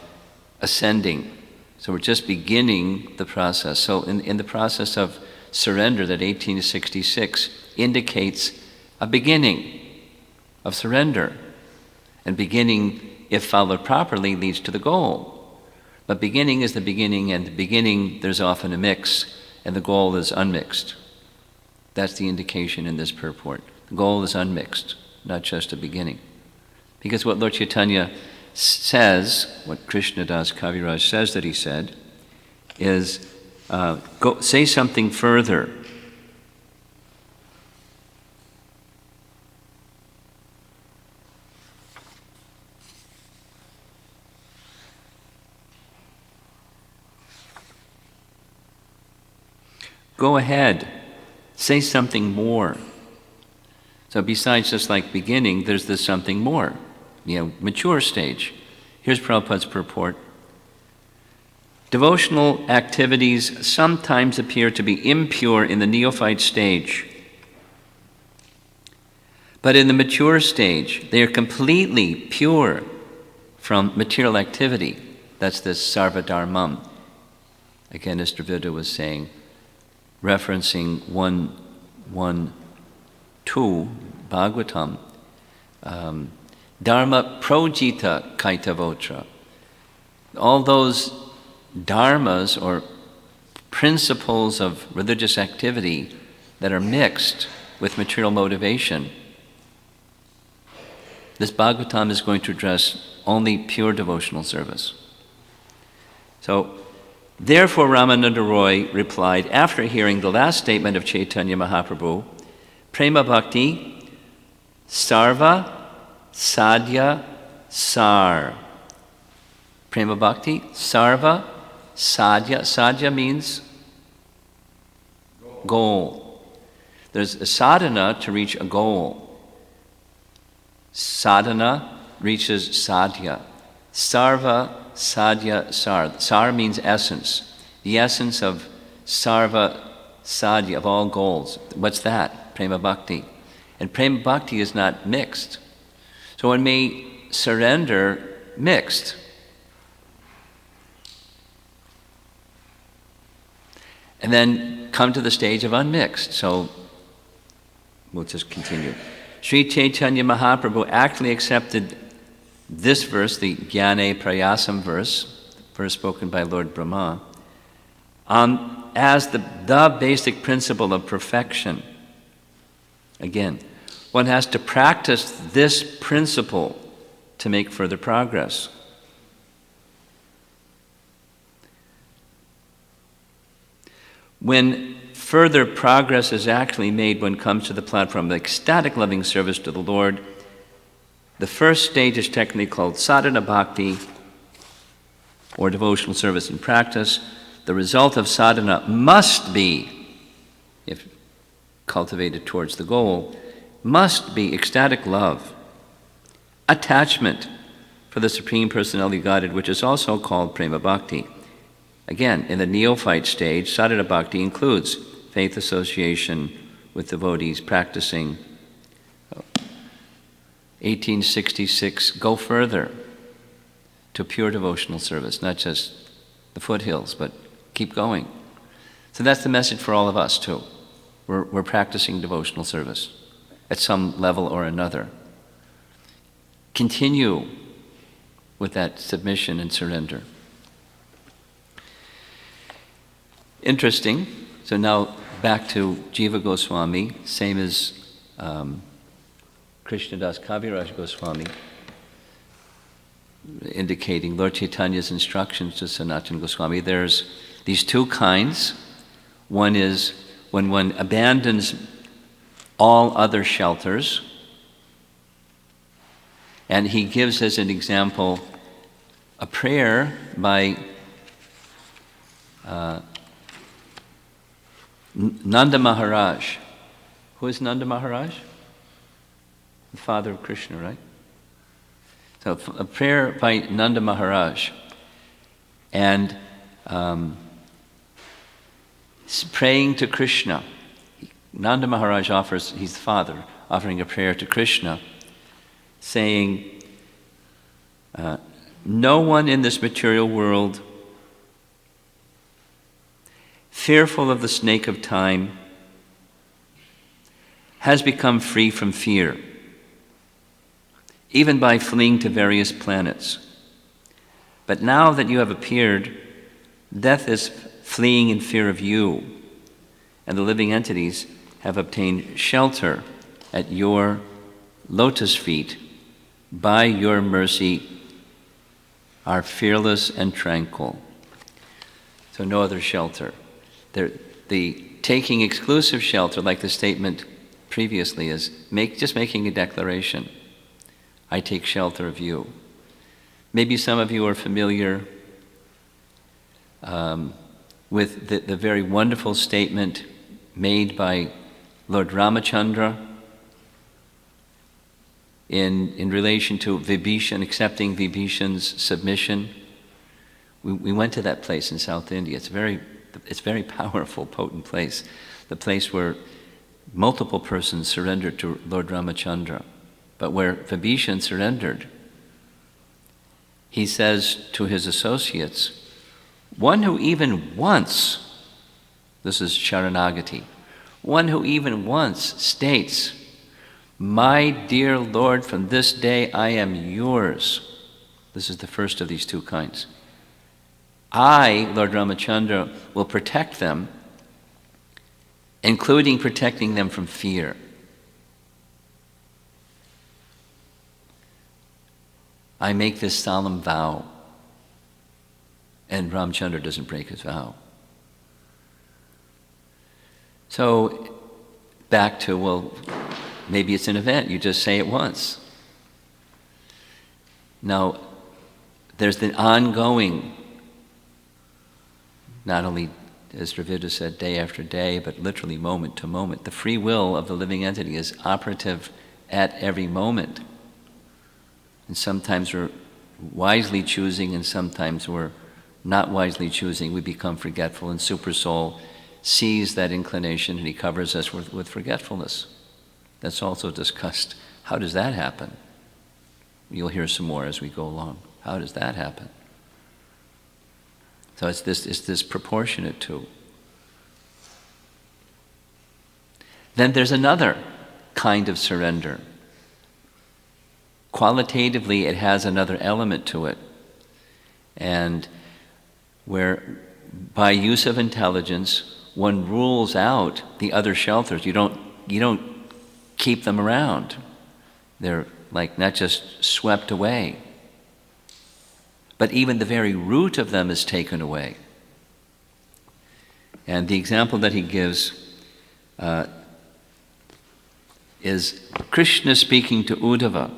ascending. So we're just beginning the process. So in the process of surrender, that 1866 indicates a beginning of surrender. And beginning, if followed properly, leads to the goal. But beginning is the beginning, and the beginning there's often a mix, and the goal is unmixed. That's the indication in this purport. The goal is unmixed, not just a beginning. Because what Lord Chaitanya says, what Krishnadas Kaviraj says that he said, is go say something further. Go ahead, say something more. So besides just like beginning, there's this something more, mature stage. Here's Prabhupada's purport. Devotional activities sometimes appear to be impure in the neophyte stage. But in the mature stage, they are completely pure from material activity. That's this sarvadharmam. Again, as Dravida was saying, referencing 1.1.2 Bhagavatam, Dharma projita kaitavotra. All those dharmas or principles of religious activity that are mixed with material motivation. This Bhagavatam is going to address only pure devotional service. So, therefore, Ramananda Roy replied, after hearing the last statement of Chaitanya Mahaprabhu, Prema Bhakti, Sarva, Sadhya, Sar. Prema Bhakti, Sarva, Sadhya. Sadhya means goal. There's a sadhana to reach a goal. Sadhana reaches sadhya. Sarva, sadhya, sar. Sar means essence. The essence of sarva, sadhya, of all goals. What's that? Prema Bhakti. And Prema Bhakti is not mixed. So one may surrender mixed. And then come to the stage of unmixed. So we'll just continue. Sri Chaitanya Mahaprabhu actually accepted this verse, the Jnane Prayasam verse spoken by Lord Brahma, as the basic principle of perfection. Again, one has to practice this principle to make further progress. When further progress is actually made when it comes to the platform of ecstatic loving service to the Lord, the first stage is technically called sadhana bhakti, or devotional service in practice. The result of sadhana must be, if cultivated towards the goal, must be ecstatic love, attachment for the Supreme Personality of Godhead, which is also called prema bhakti. Again, in the neophyte stage, sadhana bhakti includes faith association with devotees practicing. 1866, go further to pure devotional service, not just the foothills, but keep going. So that's the message for all of us too. We're practicing devotional service at some level or another. Continue with that submission and surrender. Interesting. So now back to Jiva Goswami, same as Krishnadas Kaviraj Goswami, indicating Lord Chaitanya's instructions to Sanatana Goswami. There's these two kinds. One is when one abandons all other shelters, and he gives as an example a prayer by Nanda Maharaj. Who is Nanda Maharaj? The father of Krishna, right? So a prayer by Nanda Maharaj, and praying to Krishna. Nanda Maharaj offers, he's the father, offering a prayer to Krishna, saying, no one in this material world, fearful of the snake of time, has become free from fear, even by fleeing to various planets. But now that you have appeared, death is fleeing in fear of you, and the living entities have obtained shelter at your lotus feet. By your mercy are fearless and tranquil. So no other shelter. The taking exclusive shelter, like the statement previously, is just making a declaration. I take shelter of you. Maybe some of you are familiar with the very wonderful statement made by Lord Ramachandra in relation to Vibhishan, accepting Vibhishan's submission. We went to that place in South India. It's a very powerful, potent place. The place where multiple persons surrendered to Lord Ramachandra. But where Vibhishan surrendered, he says to his associates, one who even once, this is Sharanagati, one who even once states, my dear Lord, from this day I am yours. This is the first of these two kinds. I, Lord Ramachandra, will protect them, including protecting them from fear. I make this solemn vow. And Ramachandra doesn't break his vow. So, back to, well, maybe it's an event, you just say it once. Now, there's the ongoing, not only, as Dravida said, day after day, but literally moment to moment. The free will of the living entity is operative at every moment. And sometimes we're wisely choosing, and sometimes we're not wisely choosing. We become forgetful, and Super Soul sees that inclination and he covers us with forgetfulness. That's also discussed. How does that happen? You'll hear some more as we go along. How does that happen? So it's this proportionate to. Then there's another kind of surrender. Qualitatively, it has another element to it. And where by use of intelligence, one rules out the other shelters. You don't keep them around. They're like not just swept away, but even the very root of them is taken away. And the example that he gives is Krishna speaking to Uddhava.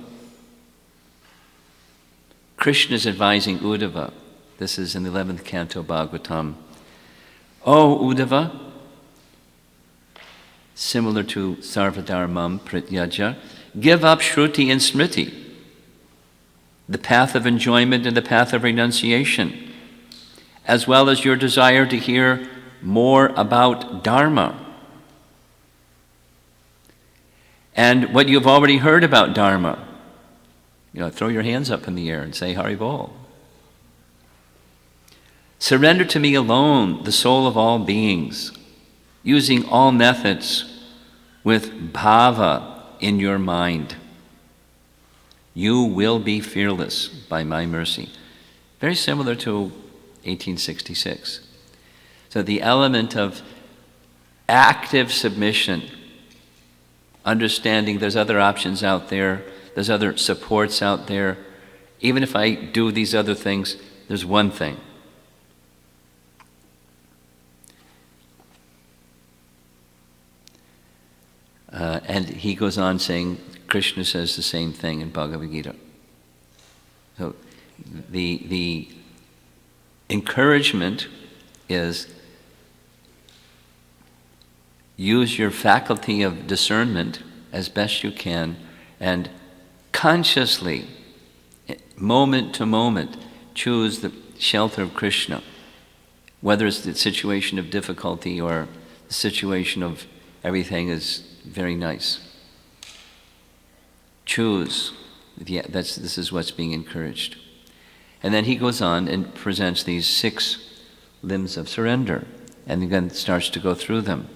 Krishna is advising Uddhava. This is in the 11th canto Bhagavatam. O Uddhava, similar to Sarvadharmam Prityaja, give up Shruti and Smriti, the path of enjoyment and the path of renunciation, as well as your desire to hear more about Dharma. And what you've already heard about Dharma, throw your hands up in the air and say Haribol. Surrender to me alone, the soul of all beings, using all methods with bhava in your mind. You will be fearless by my mercy. Very similar to 1866. So the element of active submission, understanding there's other options out there, there's other supports out there. Even if I do these other things, there's one thing. And he goes on saying, Krishna says the same thing in Bhagavad Gita. So the encouragement is use your faculty of discernment as best you can and consciously, moment to moment, choose the shelter of Krishna, whether it's the situation of difficulty or the situation of everything is very nice. Choose. Yeah, this is what's being encouraged. And then he goes on and presents these 6 limbs of surrender, and again starts to go through them.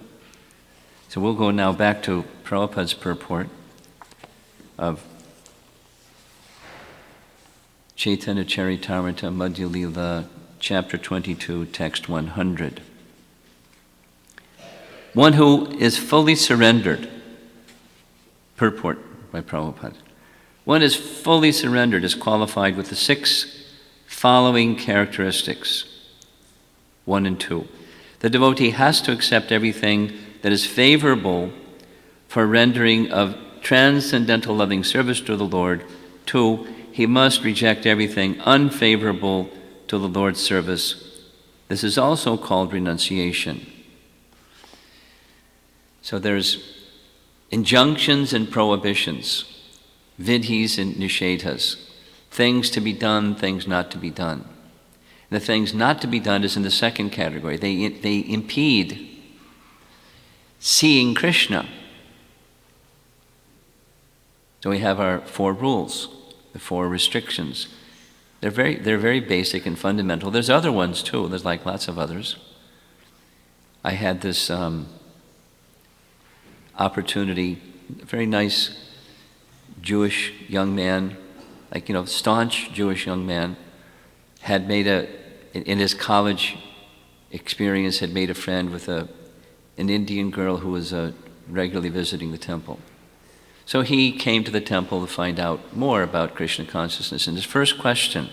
So we'll go now back to Prabhupada's purport of Chaitanya Charitamrita Madhya Lila, chapter 22, text 100. One who is fully surrendered, purport by Prabhupada, one is fully surrendered is qualified with the 6 following characteristics, 1 and 2. The devotee has to accept everything that is favorable for rendering of transcendental loving service to the Lord. 2, he must reject everything unfavorable to the Lord's service. This is also called renunciation. So there's injunctions and prohibitions, vidhis and nishedhas, things to be done, things not to be done. The things not to be done is in the second category. They impede seeing Krishna. So we have our 4 rules, the 4 restrictions. They're very basic and fundamental. There's other ones too. There's like lots of others. I had this opportunity, a very nice Jewish young man, staunch Jewish young man, had made in his college experience, had made a friend with an Indian girl who was regularly visiting the temple. So he came to the temple to find out more about Krishna consciousness. And his first question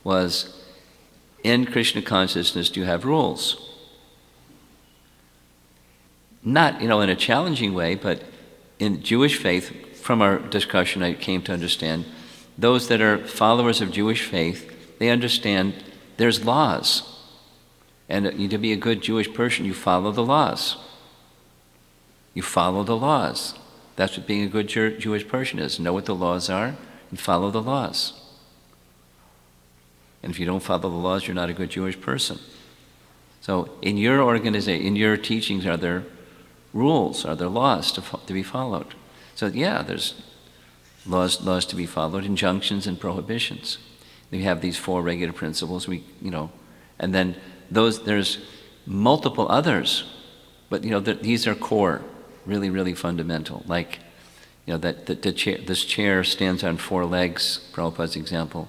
was, in Krishna consciousness, do you have rules? Not, in a challenging way, but in Jewish faith, from our discussion I came to understand, those that are followers of Jewish faith, they understand there's laws. And to be a good Jewish person, you follow the laws. You follow the laws. That's what being a good Jewish person is. Know what the laws are and follow the laws. And if you don't follow the laws, you're not a good Jewish person. So in your organization, in your teachings, are there rules? Are there laws to be followed? So yeah, there's laws to be followed, injunctions and prohibitions. We have these 4 regular principles. And then there's multiple others, but these are core, really, really fundamental. Like, that this chair stands on 4 legs. Prabhupada's example.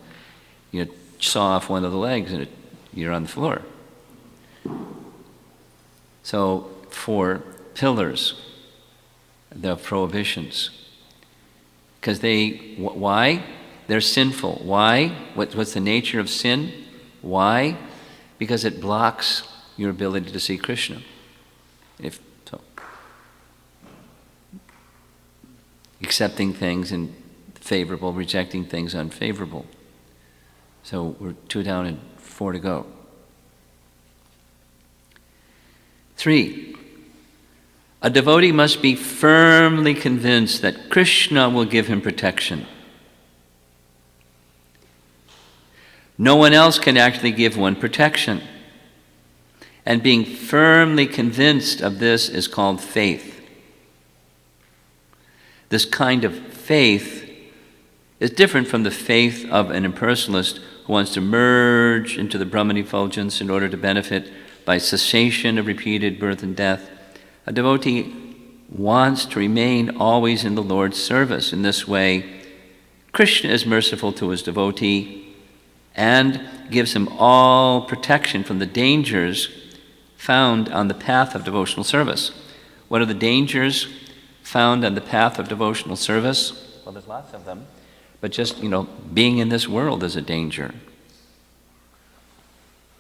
Saw off one of the legs and you're on the floor. So 4 pillars, the prohibitions. Because why? They're sinful. Why? What's the nature of sin? Why? Because it blocks your ability to see Krishna. Accepting things in favorable, rejecting things unfavorable. So we're 2 down and 4 to go. 3, a devotee must be firmly convinced that Krishna will give him protection. No one else can actually give one protection. And being firmly convinced of this is called faith. This kind of faith is different from the faith of an impersonalist who wants to merge into the Brahman effulgence in order to benefit by cessation of repeated birth and death. A devotee wants to remain always in the Lord's service. In this way, Krishna is merciful to his devotee and gives him all protection from the dangers found on the path of devotional service. What are the dangers found on the path of devotional service? Well, there's lots of them, but just, being in this world is a danger.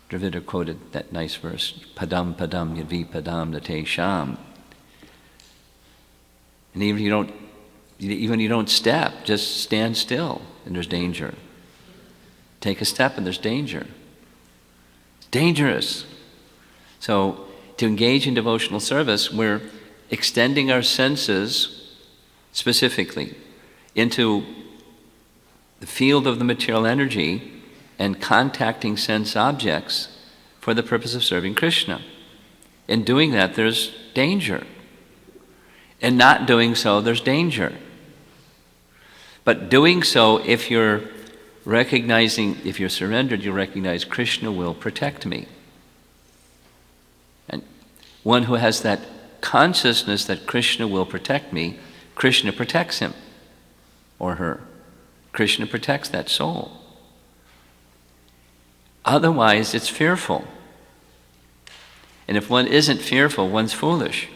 Dravida quoted that nice verse, padam padam yadvi padam nate sham. And even you don't step, just stand still, and there's danger. Take a step and there's danger. It's dangerous. So to engage in devotional service, we're extending our senses specifically into the field of the material energy and contacting sense objects for the purpose of serving Krishna. In doing that, there's danger. In not doing so, there's danger. But doing so, if you're surrendered, you recognize Krishna will protect me. And one who has that consciousness that Krishna will protect me, Krishna protects him or her. Krishna protects that soul. Otherwise, it's fearful. And if one isn't fearful, one's foolish.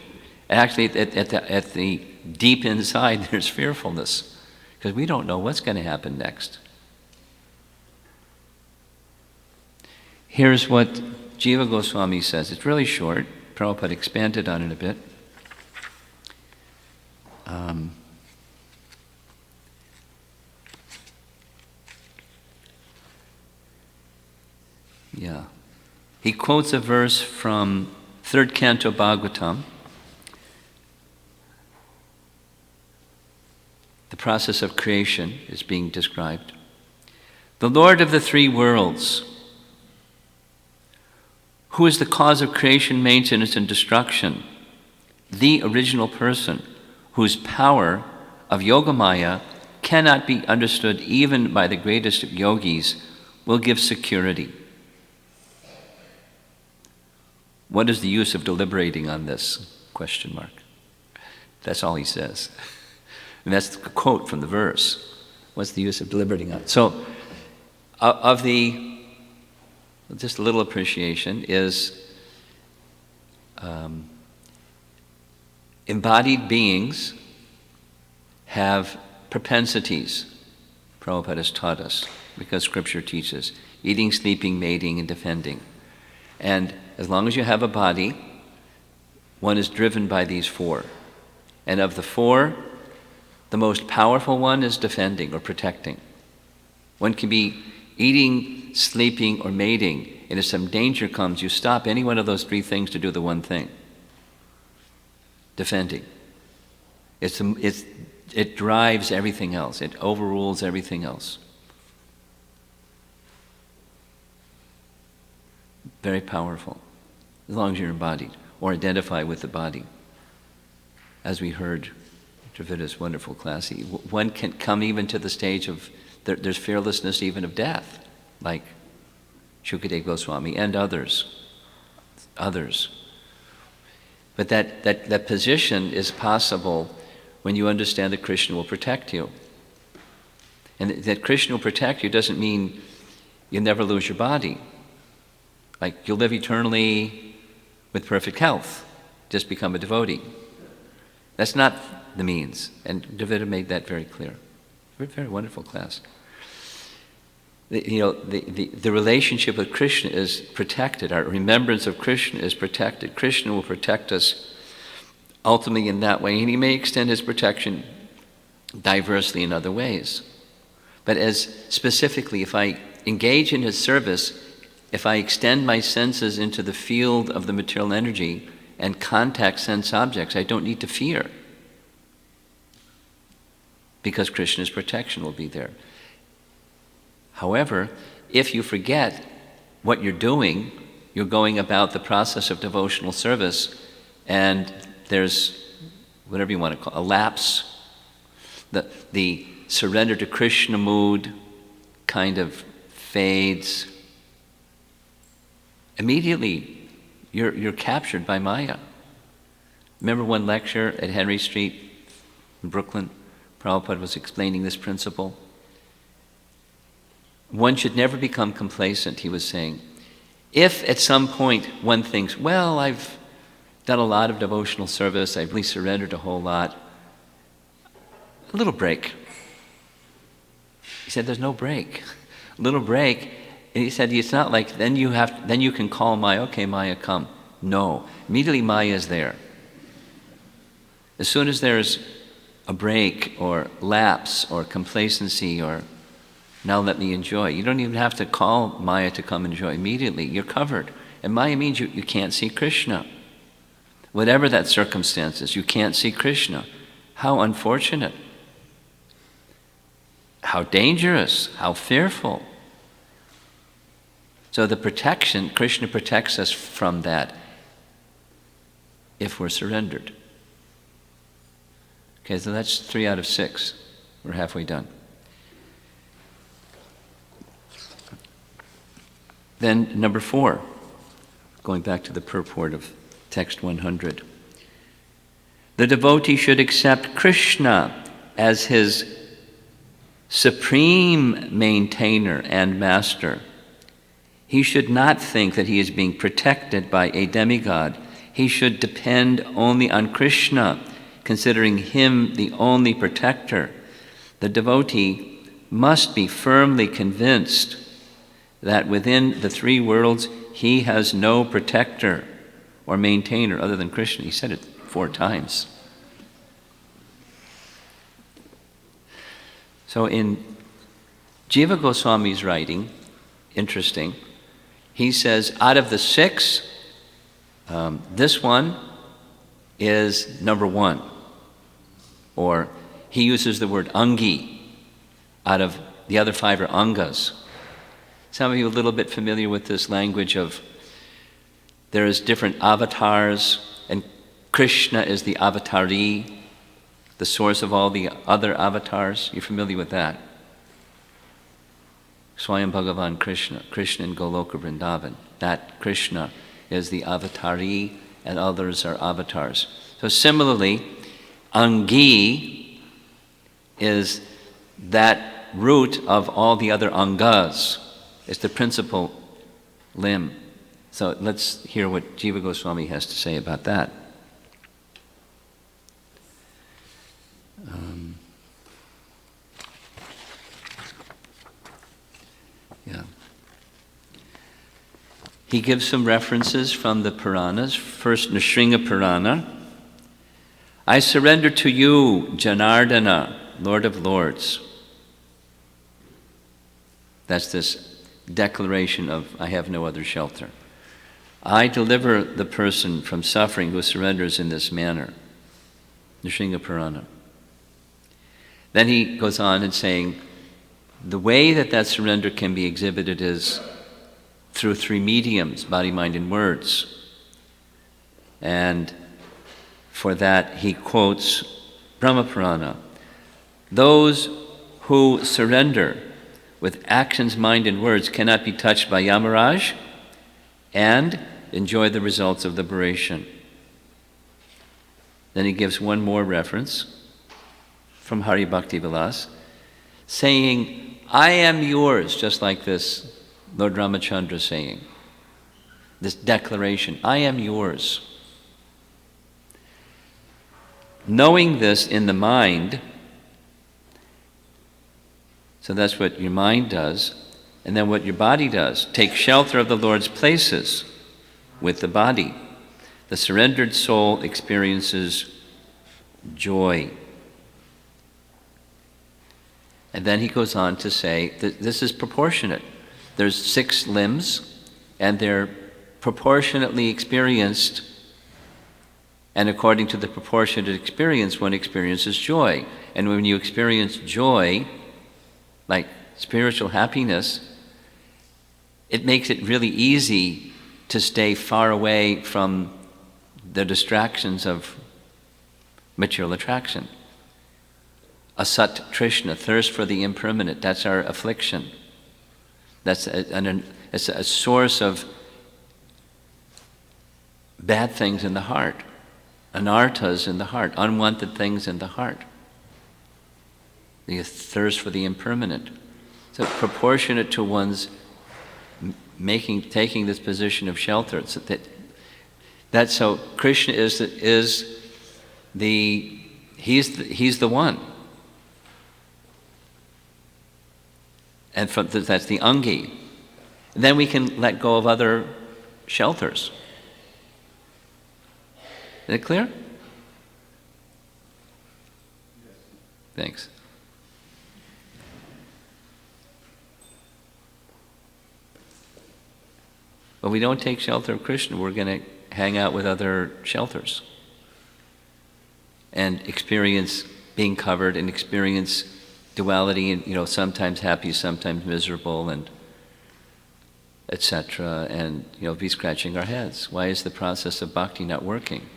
Actually, at the deep inside, there's fearfulness, because we don't know what's going to happen next. Here's what Jiva Goswami says. It's really short. Prabhupada expanded on it a bit. He quotes a verse from 3rd Canto Bhagavatam. The process of creation is being described. The Lord of the three worlds, who is the cause of creation, maintenance, and destruction, the original person, whose power of Yogamaya cannot be understood even by the greatest of yogis, will give security. What is the use of deliberating on this? ? That's all he says. And that's the quote from the verse. What's the use of deliberating on it? So, just a little appreciation is embodied beings have propensities, Prabhupada has taught us, because Scripture teaches, eating, sleeping, mating, and defending. And as long as you have a body, one is driven by these four. And of the four, the most powerful one is defending or protecting. One can be eating, sleeping, or mating, and if some danger comes, you stop any one of those three things to do the one thing. Defending. It drives everything else. It overrules everything else. Very powerful, as long as you're embodied or identify with the body. As we heard Dravida's wonderful class, one can come even to the stage of, there's fearlessness even of death, like Shukadeva Goswami and others. But that position is possible when you understand that Krishna will protect you. And that Krishna will protect you doesn't mean you'll never lose your body. Like you'll live eternally with perfect health, just become a devotee. That's not the means, and Dravida made that very clear. Very, very wonderful class. The relationship with Krishna is protected. Our remembrance of Krishna is protected. Krishna will protect us ultimately in that way, and he may extend his protection diversely in other ways. But as specifically, if I engage in his service, if I extend my senses into the field of the material energy and contact sense objects, I don't need to fear, because Krishna's protection will be there. However, if you forget what you're doing, you're going about the process of devotional service, and there's whatever you want to call a lapse, the surrender to Krishna mood kind of fades. Immediately, you're captured by Maya. Remember one lecture at Henry Street in Brooklyn? Prabhupada was explaining this principle. one should never become complacent, he was saying. If at some point one thinks, well, I've done a lot of devotional service, I've really surrendered a whole lot, a little break. He said, there's no break. A little break. And he said, it's not like then you can call Maya, okay, Maya, come. No. Immediately Maya is there. As soon as there's a break or lapse or complacency or now let me enjoy, you don't even have to call Maya to come enjoy. Immediately, you're covered. And Maya means you can't see Krishna. Whatever that circumstance is, you can't see Krishna. How unfortunate. How dangerous. How fearful. So the protection, Krishna protects us from that if we're surrendered. Okay, so that's 3 out of 6. We're halfway done. Then number 4, going back to the purport of text 100. The devotee should accept Krishna as his supreme maintainer and master. He should not think that he is being protected by a demigod. He should depend only on Krishna, considering him the only protector. The devotee must be firmly convinced that within the 3 worlds he has no protector or maintainer other than Krishna. He said it 4 times. So in Jiva Goswami's writing, interesting, he says out of the 6, this one is number 1. Or he uses the word angi. Out of the other 5 are angas. Some of you are a little bit familiar with this language of there's different avatars, and Krishna is the avatari, the source of all the other avatars. You're familiar with that? Swayam Bhagavan Krishna, Krishna in Goloka Vrindavan. That Krishna is the avatari, and others are avatars. So similarly, Angi is that root of all the other angas. It's the principal limb. So let's hear what Jiva Goswami has to say about that. He gives some references from the Puranas. First, Nrsimha Purana. I surrender to you, Janardana, Lord of Lords. That's this declaration of, I have no other shelter. I deliver the person from suffering who surrenders in this manner. Nrsimha Purana. Then he goes on and saying, the way that surrender can be exhibited is through 3 mediums, body, mind, and words. And for that he quotes Brahma Purana. Those who surrender with actions, mind, and words cannot be touched by Yamaraj and enjoy the results of liberation. Then he gives one more reference from Hari Bhakti Vilas, saying, I am yours, just like this Lord Ramachandra saying, this declaration, I am yours. Knowing this in the mind, so that's what your mind does, and then what your body does, take shelter of the Lord's places with the body. The surrendered soul experiences joy. And then he goes on to say that this is proportionate. There's 6 limbs, and they're proportionately experienced, and according to the proportionate experience, one experiences joy. And when you experience joy, like spiritual happiness, it makes it really easy to stay far away from the distractions of material attraction. Asat Trishna, thirst for the impermanent, that's our affliction. That's it's a source of bad things in the heart, anarthas in the heart, unwanted things in the heart. The thirst for the impermanent. So proportionate to one's taking this position of shelter. So that's so Krishna is he's the one. And that's the Angi. Then we can let go of other shelters. Is it clear? Thanks. But we don't take shelter of Krishna, we're going to hang out with other shelters and experience being covered and experience duality and, sometimes happy, sometimes miserable, and etc. And, be scratching our heads. Why is the process of bhakti not working?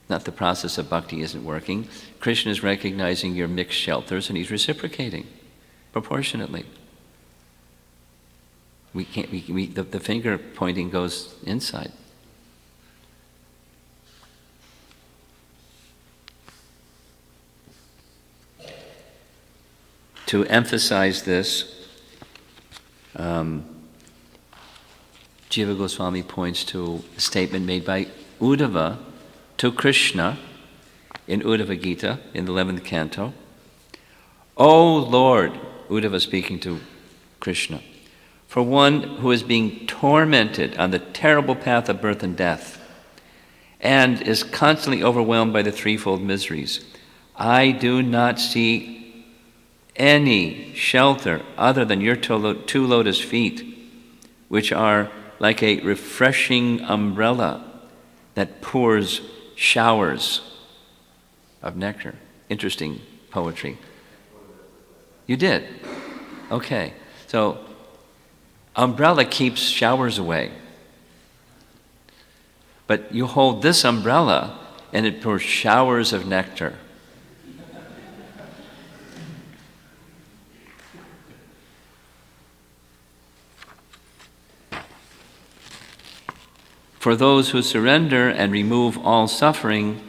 Not the process of bhakti isn't working. Krishna is recognizing your mixed shelters and he's reciprocating proportionately. We can't. The finger pointing goes inside. To emphasize this, Jiva Goswami points to a statement made by Uddhava to Krishna in Uddhava Gita in the 11th canto. O Lord, Uddhava speaking to Krishna, for one who is being tormented on the terrible path of birth and death and is constantly overwhelmed by the threefold miseries, I do not see any shelter other than your two lotus feet, which are like a refreshing umbrella that pours showers of nectar. Interesting poetry. You did? Okay. So, umbrella keeps showers away. But you hold this umbrella and it pours showers of nectar. For those who surrender and remove all suffering,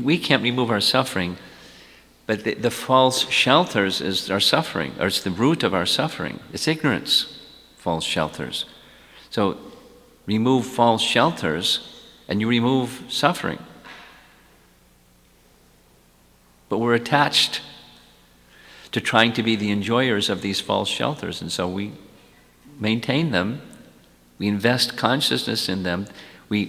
we can't remove our suffering, but the false shelters is our suffering, or it's the root of our suffering. It's ignorance, false shelters. So remove false shelters and you remove suffering. But we're attached to trying to be the enjoyers of these false shelters, and so we maintain them, we invest consciousness in them, we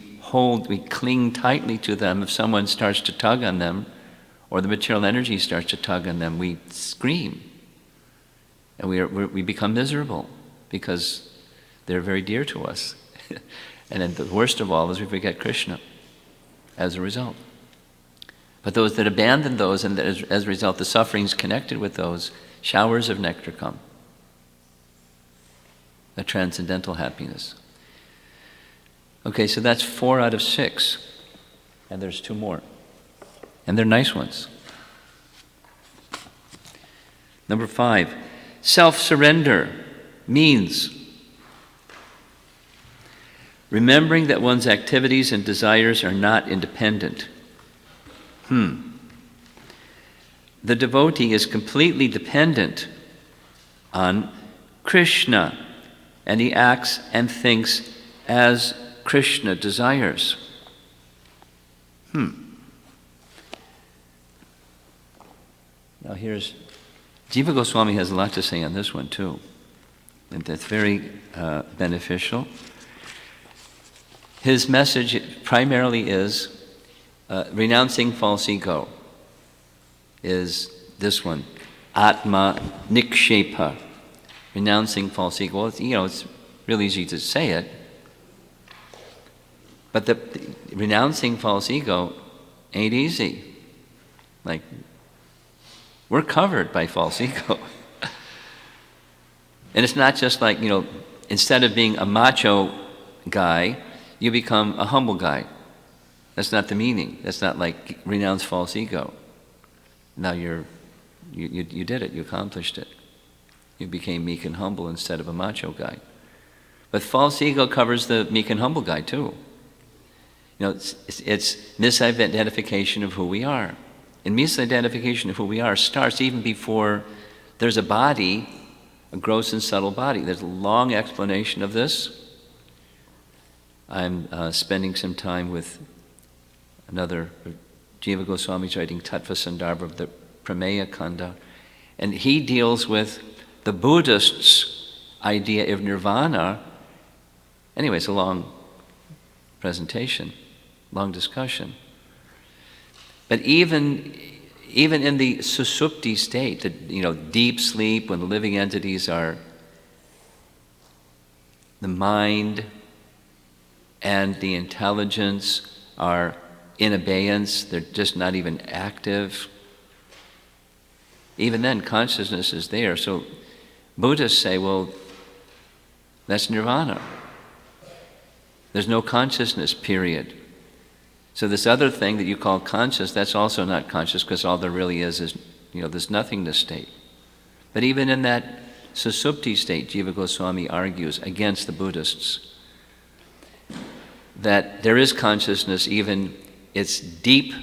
cling tightly to them. If someone starts to tug on them, or the material energy starts to tug on them, we scream, and we become miserable, because they're very dear to us. And then the worst of all is we forget Krishna as a result. But those that abandon those, and as a result the sufferings connected with those, showers of nectar come. A transcendental happiness. Okay, so that's 4 out of 6. And there's 2 more. And they're nice ones. Number 5, self-surrender means remembering that one's activities and desires are not independent. The devotee is completely dependent on Krishna, and he acts and thinks as Krishna desires. Now here's, Jiva Goswami has a lot to say on this one too, and that's very beneficial. His message primarily is renouncing false ego, is this one, Atma Nikshepa, renouncing false ego. Well, it's really easy to say it, but the renouncing false ego ain't easy. Like, we're covered by false ego. And it's not just like, instead of being a macho guy, you become a humble guy. That's not the meaning. That's not like renounce false ego. Now you did it, you accomplished it. You became meek and humble instead of a macho guy. But false ego covers the meek and humble guy too. it's misidentification of who we are. And misidentification of who we are starts even before there's a body, a gross and subtle body. There's a long explanation of this. I'm spending some time with another, Jiva Goswami's writing Tattva Sandarbha of the Prameya Kanda, and he deals with the Buddhists' idea of nirvana. Anyway, it's a long presentation, long discussion. But even in the susupti state, the deep sleep, when the living entities are the mind and the intelligence are in abeyance, they're just not even active. Even then, consciousness is there. So Buddhists say, well, that's nirvana. There's no consciousness, period. So this other thing that you call conscious, that's also not conscious, because all there really is this nothingness state. But even in that susupti state, Jiva Goswami argues against the Buddhists that there is consciousness, even it's deep,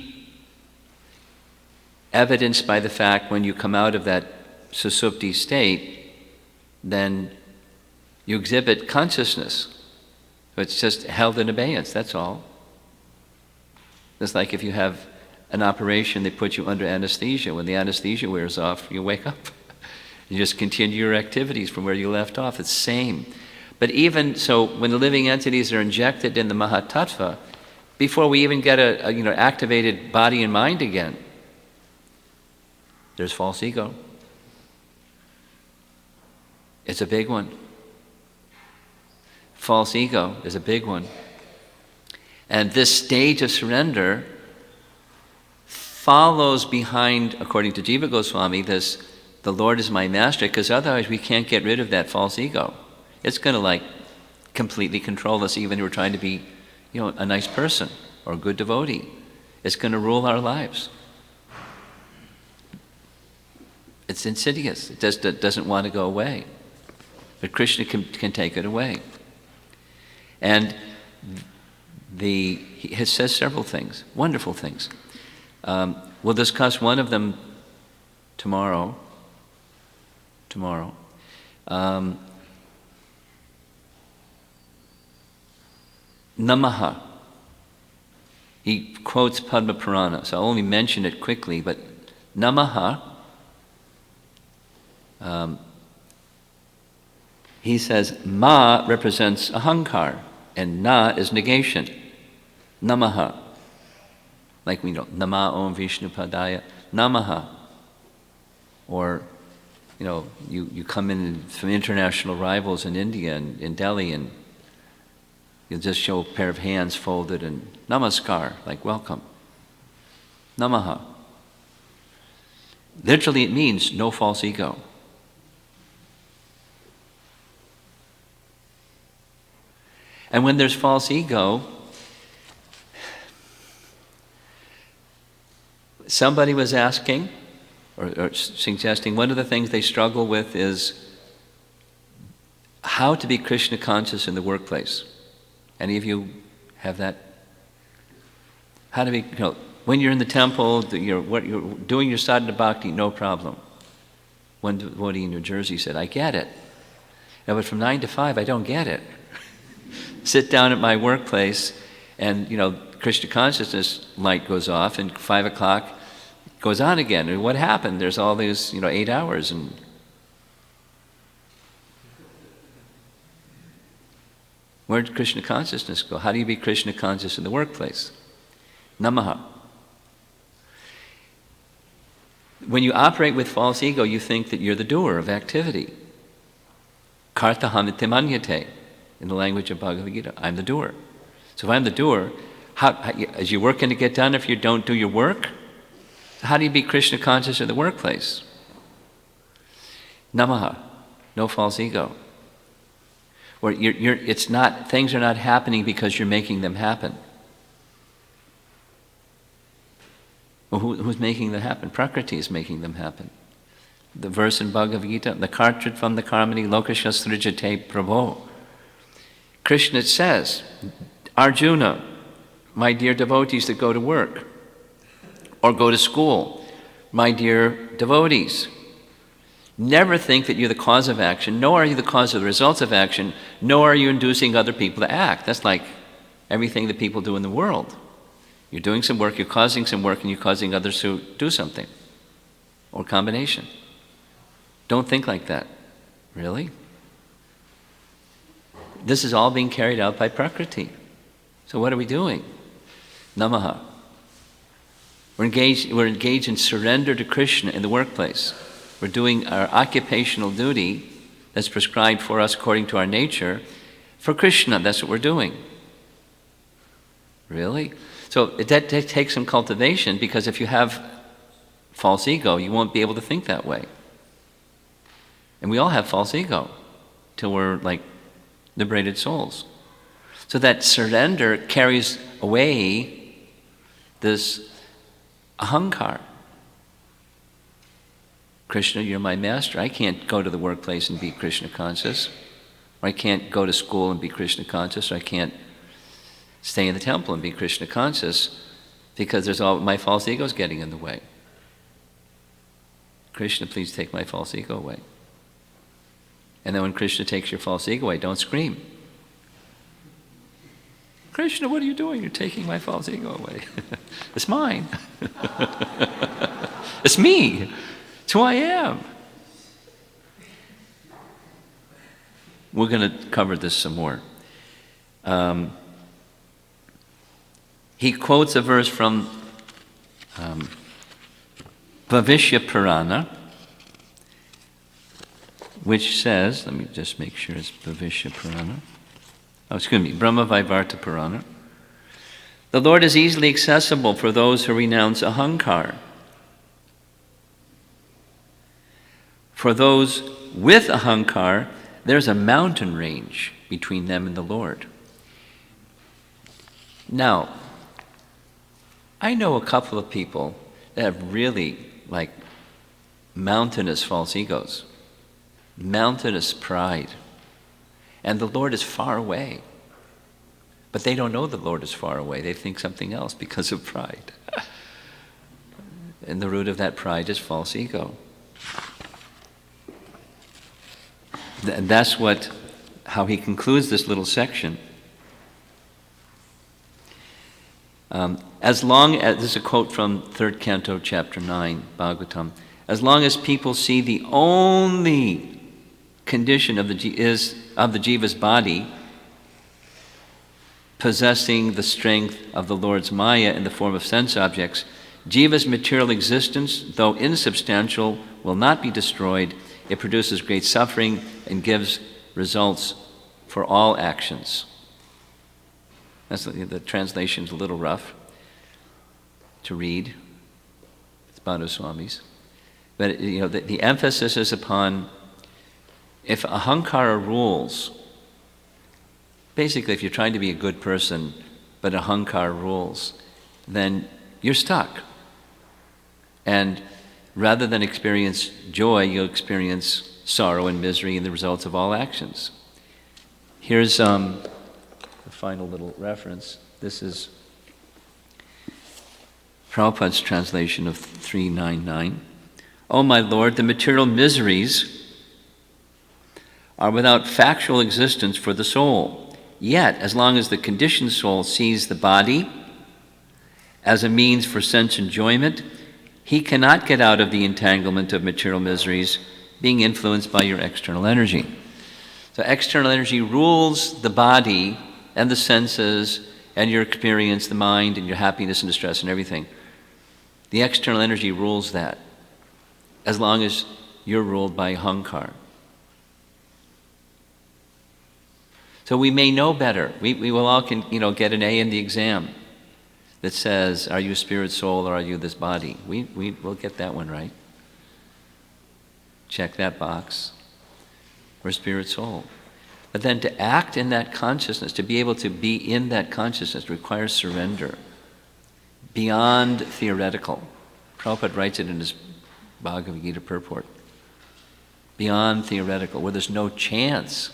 evidenced by the fact when you come out of that susupti state, then you exhibit consciousness. It's just held in abeyance, that's all. It's like if you have an operation, they put you under anesthesia. When the anesthesia wears off, you wake up. You just continue your activities from where you left off. It's the same. But even so, when the living entities are injected in the Mahatattva, before we even get a activated body and mind again, there's false ego. It's a big one. False ego is a big one. And this stage of surrender follows behind, according to Jiva Goswami, this, the Lord is my master, because otherwise we can't get rid of that false ego. It's going to completely control us, even if we're trying to be, a nice person or a good devotee. It's going to rule our lives. It's insidious. It doesn't want to go away. But Krishna can take it away. And he says several things, wonderful things. We'll discuss one of them tomorrow. Namaha. He quotes Padma Purana, so I'll only mention it quickly, but Namaha, he says, Ma represents ahankar, and Na is negation. Namaha. Like we know, Nama Om Vishnu Padaya, Namaha. Or, you come in from international rivals in India and in Delhi, and you'll just show a pair of hands folded and namaskar, like welcome. Namaha. Literally it means no false ego. And when there's false ego, somebody was asking or suggesting one of the things they struggle with is how to be Krishna conscious in the workplace. Any of you have that? How to be, when you're in the temple, you're doing your sadhana bhakti, no problem. One devotee in New Jersey said, I get it. Now, but from 9 to 5, I don't get it. Sit down at my workplace and, Krishna consciousness light goes off and 5 o'clock goes on again. And what happened? There's all these, 8 hours and where did Krishna consciousness go? How do you be Krishna conscious in the workplace? Namaha. When you operate with false ego, you think that you're the doer of activity. Kartaham manyate, in the language of Bhagavad Gita. I'm the doer. So if I'm the doer, is your work going to get done if you don't do your work? How do you be Krishna conscious in the workplace? Namaha. No false ego. Where things are not happening because you're making them happen. Well, who's making them happen? Prakriti is making them happen. The verse in Bhagavad Gita, the cartridge from the karmani lokashastrijate prabho. Krishna says, Arjuna, my dear devotees that go to work or go to school, my dear devotees, never think that you're the cause of action, nor are you the cause of the results of action, nor are you inducing other people to act. That's like everything that people do in the world. You're doing some work, you're causing some work, and you're causing others to do something, or combination. Don't think like that. Really? This is all being carried out by Prakriti. So what are we doing? Namaha. We're engaged in surrender to Krishna in the workplace. We're doing our occupational duty that's prescribed for us according to our nature for Krishna. That's what we're doing. Really? So that takes some cultivation, because if you have false ego, you won't be able to think that way. And we all have false ego till we're like liberated souls. So that surrender carries away this ahankar. Krishna, you're my master. I can't go to the workplace and be Krishna conscious. Or I can't go to school and be Krishna conscious. Or I can't stay in the temple and be Krishna conscious, because there's all my false ego is getting in the way. Krishna, please take my false ego away. And then when Krishna takes your false ego away, don't scream. Krishna, what are you doing? You're taking my false ego away. It's mine. It's me. It's who I am. We're going to cover this some more. He quotes a verse from Bhavishya Purana, which says, let me just make sure it's Bhavishya Purana. Oh, excuse me, Brahma Vaivarta Purana. The Lord is easily accessible for those who renounce ahankar. For those with ahankar, there's a mountain range between them and the Lord. Now, I know a couple of people that have really like mountainous false egos, mountainous pride, and the Lord is far away. But they don't know the Lord is far away. They think something else because of pride. And the root of that pride is false ego. And that's how he concludes this little section. As long as, this is a quote from 3rd Canto, Chapter 9, Bhagavatam, as long as people see the only condition of the jiva's body possessing the strength of the Lord's Maya in the form of sense objects, jiva's material existence, though insubstantial, will not be destroyed. It produces great suffering and gives results for all actions. That's the translation's a little rough to read. It's Madhya Swami's. But the emphasis is upon, if ahankara rules, basically if you're trying to be a good person, but ahankara rules, then you're stuck. And rather than experience joy, you'll experience sorrow and misery and the results of all actions. Here's the final little reference. This is Prabhupada's translation of 399. O my Lord, the material miseries are without factual existence for the soul. Yet, as long as the conditioned soul sees the body as a means for sense enjoyment, he cannot get out of the entanglement of material miseries, being influenced by your external energy. So external energy rules the body and the senses and your experience, the mind and your happiness and distress and everything. The external energy rules that, as long as you're ruled by ahankar. So we may know better. We will all get an A in the exam that says, are you a spirit soul or are you this body? We'll get that one right. Check that box. We're spirit soul. But then to act in that consciousness, to be able to be in that consciousness, requires surrender. Beyond theoretical. Prabhupada writes it in his Bhagavad Gita purport. Beyond theoretical, where there's no chance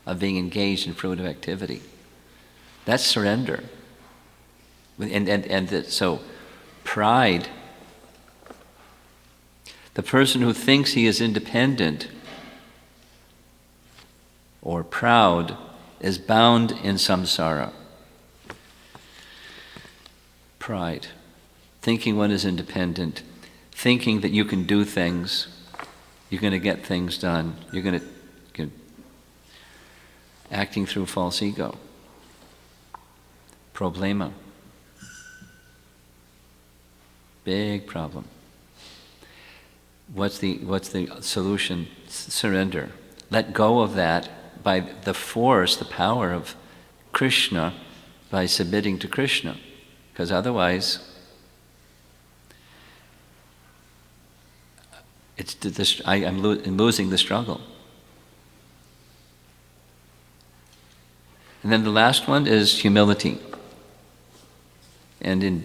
of being engaged in fruitive activity. That's surrender. So pride, the person who thinks he is independent or proud is bound in samsara. Pride, thinking one is independent, thinking that you can do things, you're going to get things done, you're going to acting through false ego. Problema. Big problem. What's the solution? Surrender. Let go of that by the force, the power of Krishna, by submitting to Krishna. Because otherwise, I'm losing the struggle. And then the last one is humility. And in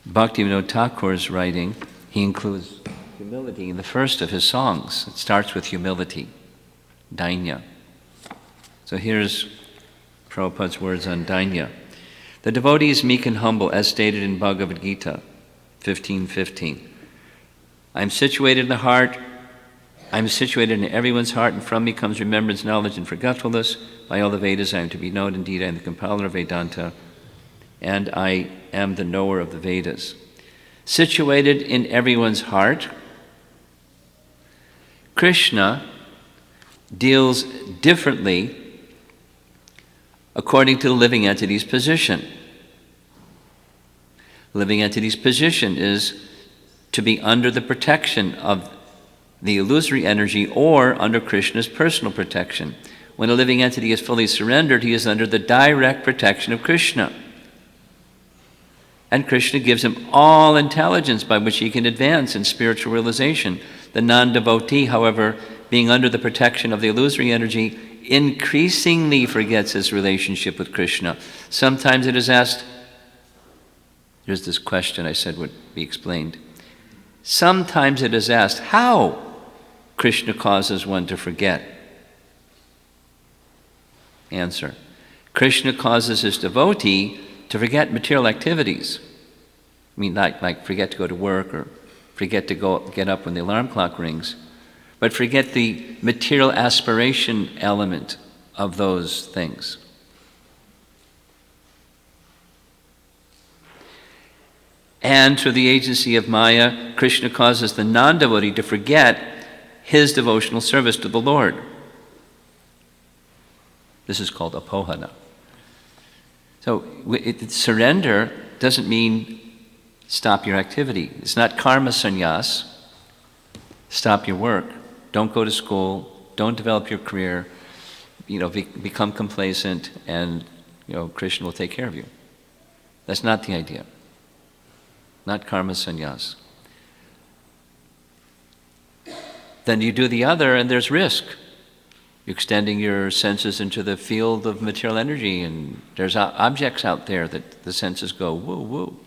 Bhaktivinoda Thakur's writing, he includes humility in the first of his songs. It starts with humility, dainya. So here's Prabhupada's words on dainya. The devotee is meek and humble, as stated in Bhagavad Gita 15:15. I am situated in the heart, I am situated in everyone's heart, and from me comes remembrance, knowledge, and forgetfulness. By all the Vedas I am to be known. Indeed, I am the compiler of Vedanta, and I am the knower of the Vedas. Situated in everyone's heart, Krishna deals differently according to the living entity's position. Living entity's position is to be under the protection of the illusory energy or under Krishna's personal protection. When a living entity is fully surrendered, he is under the direct protection of Krishna. And Krishna gives him all intelligence by which he can advance in spiritual realization. The non-devotee, however, being under the protection of the illusory energy, increasingly forgets his relationship with Krishna. Sometimes it is asked, here's this question I said would be explained. Sometimes it is asked how Krishna causes one to forget. Answer. Krishna causes his devotee to forget material activities. I mean, like forget to go to work or forget to get up when the alarm clock rings, but forget the material aspiration element of those things. And through the agency of Maya, Krishna causes the non-devotee to forget his devotional service to the Lord. This is called apohana. So surrender doesn't mean stop your activity. It's not karma sannyas. Stop your work. Don't go to school. Don't develop your career. Become complacent, and Krishna will take care of you. That's not the idea. Not karma sannyas. Then you do the other, and there's risk. You're extending your senses into the field of material energy, and there's objects out there that the senses go, woo, woo.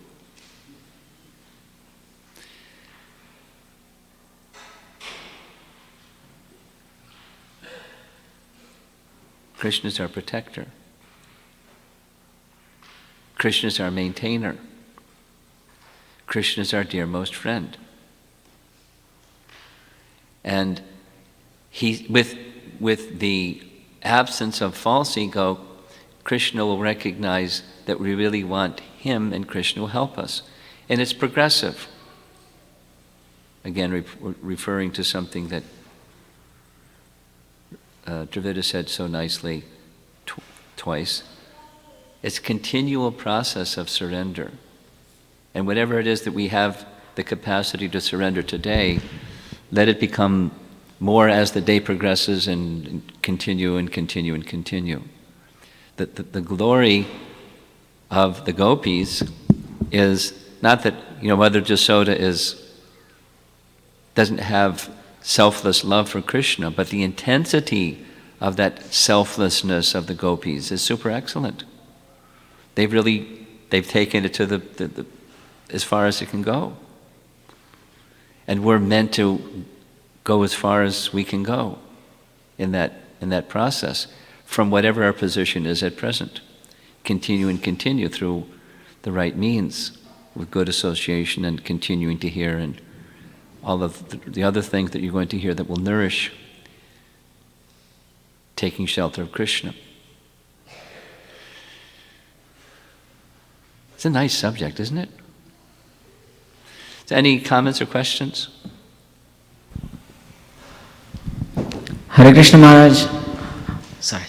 Krishna is our protector. Krishna is our maintainer. Krishna is our dearmost friend. And with the absence of false ego, Krishna will recognize that we really want him, and Krishna will help us. And it's progressive. Again, referring to something that Dravida said so nicely twice. It's a continual process of surrender. And whatever it is that we have the capacity to surrender today, let it become more as the day progresses and continue and continue and continue. The glory of the gopis is not that, Mother Jasoda doesn't have selfless love for Krishna, but the intensity of that selflessness of the gopis is super excellent. They've taken it to the as far as it can go. And we're meant to go as far as we can go in that process from whatever our position is at present. Continue and continue through the right means with good association and continuing to hear and all of the other things that you're going to hear that will nourish taking shelter of Krishna. It's a nice subject, isn't it? Any comments or questions? Hare Krishna Maharaj. Sorry.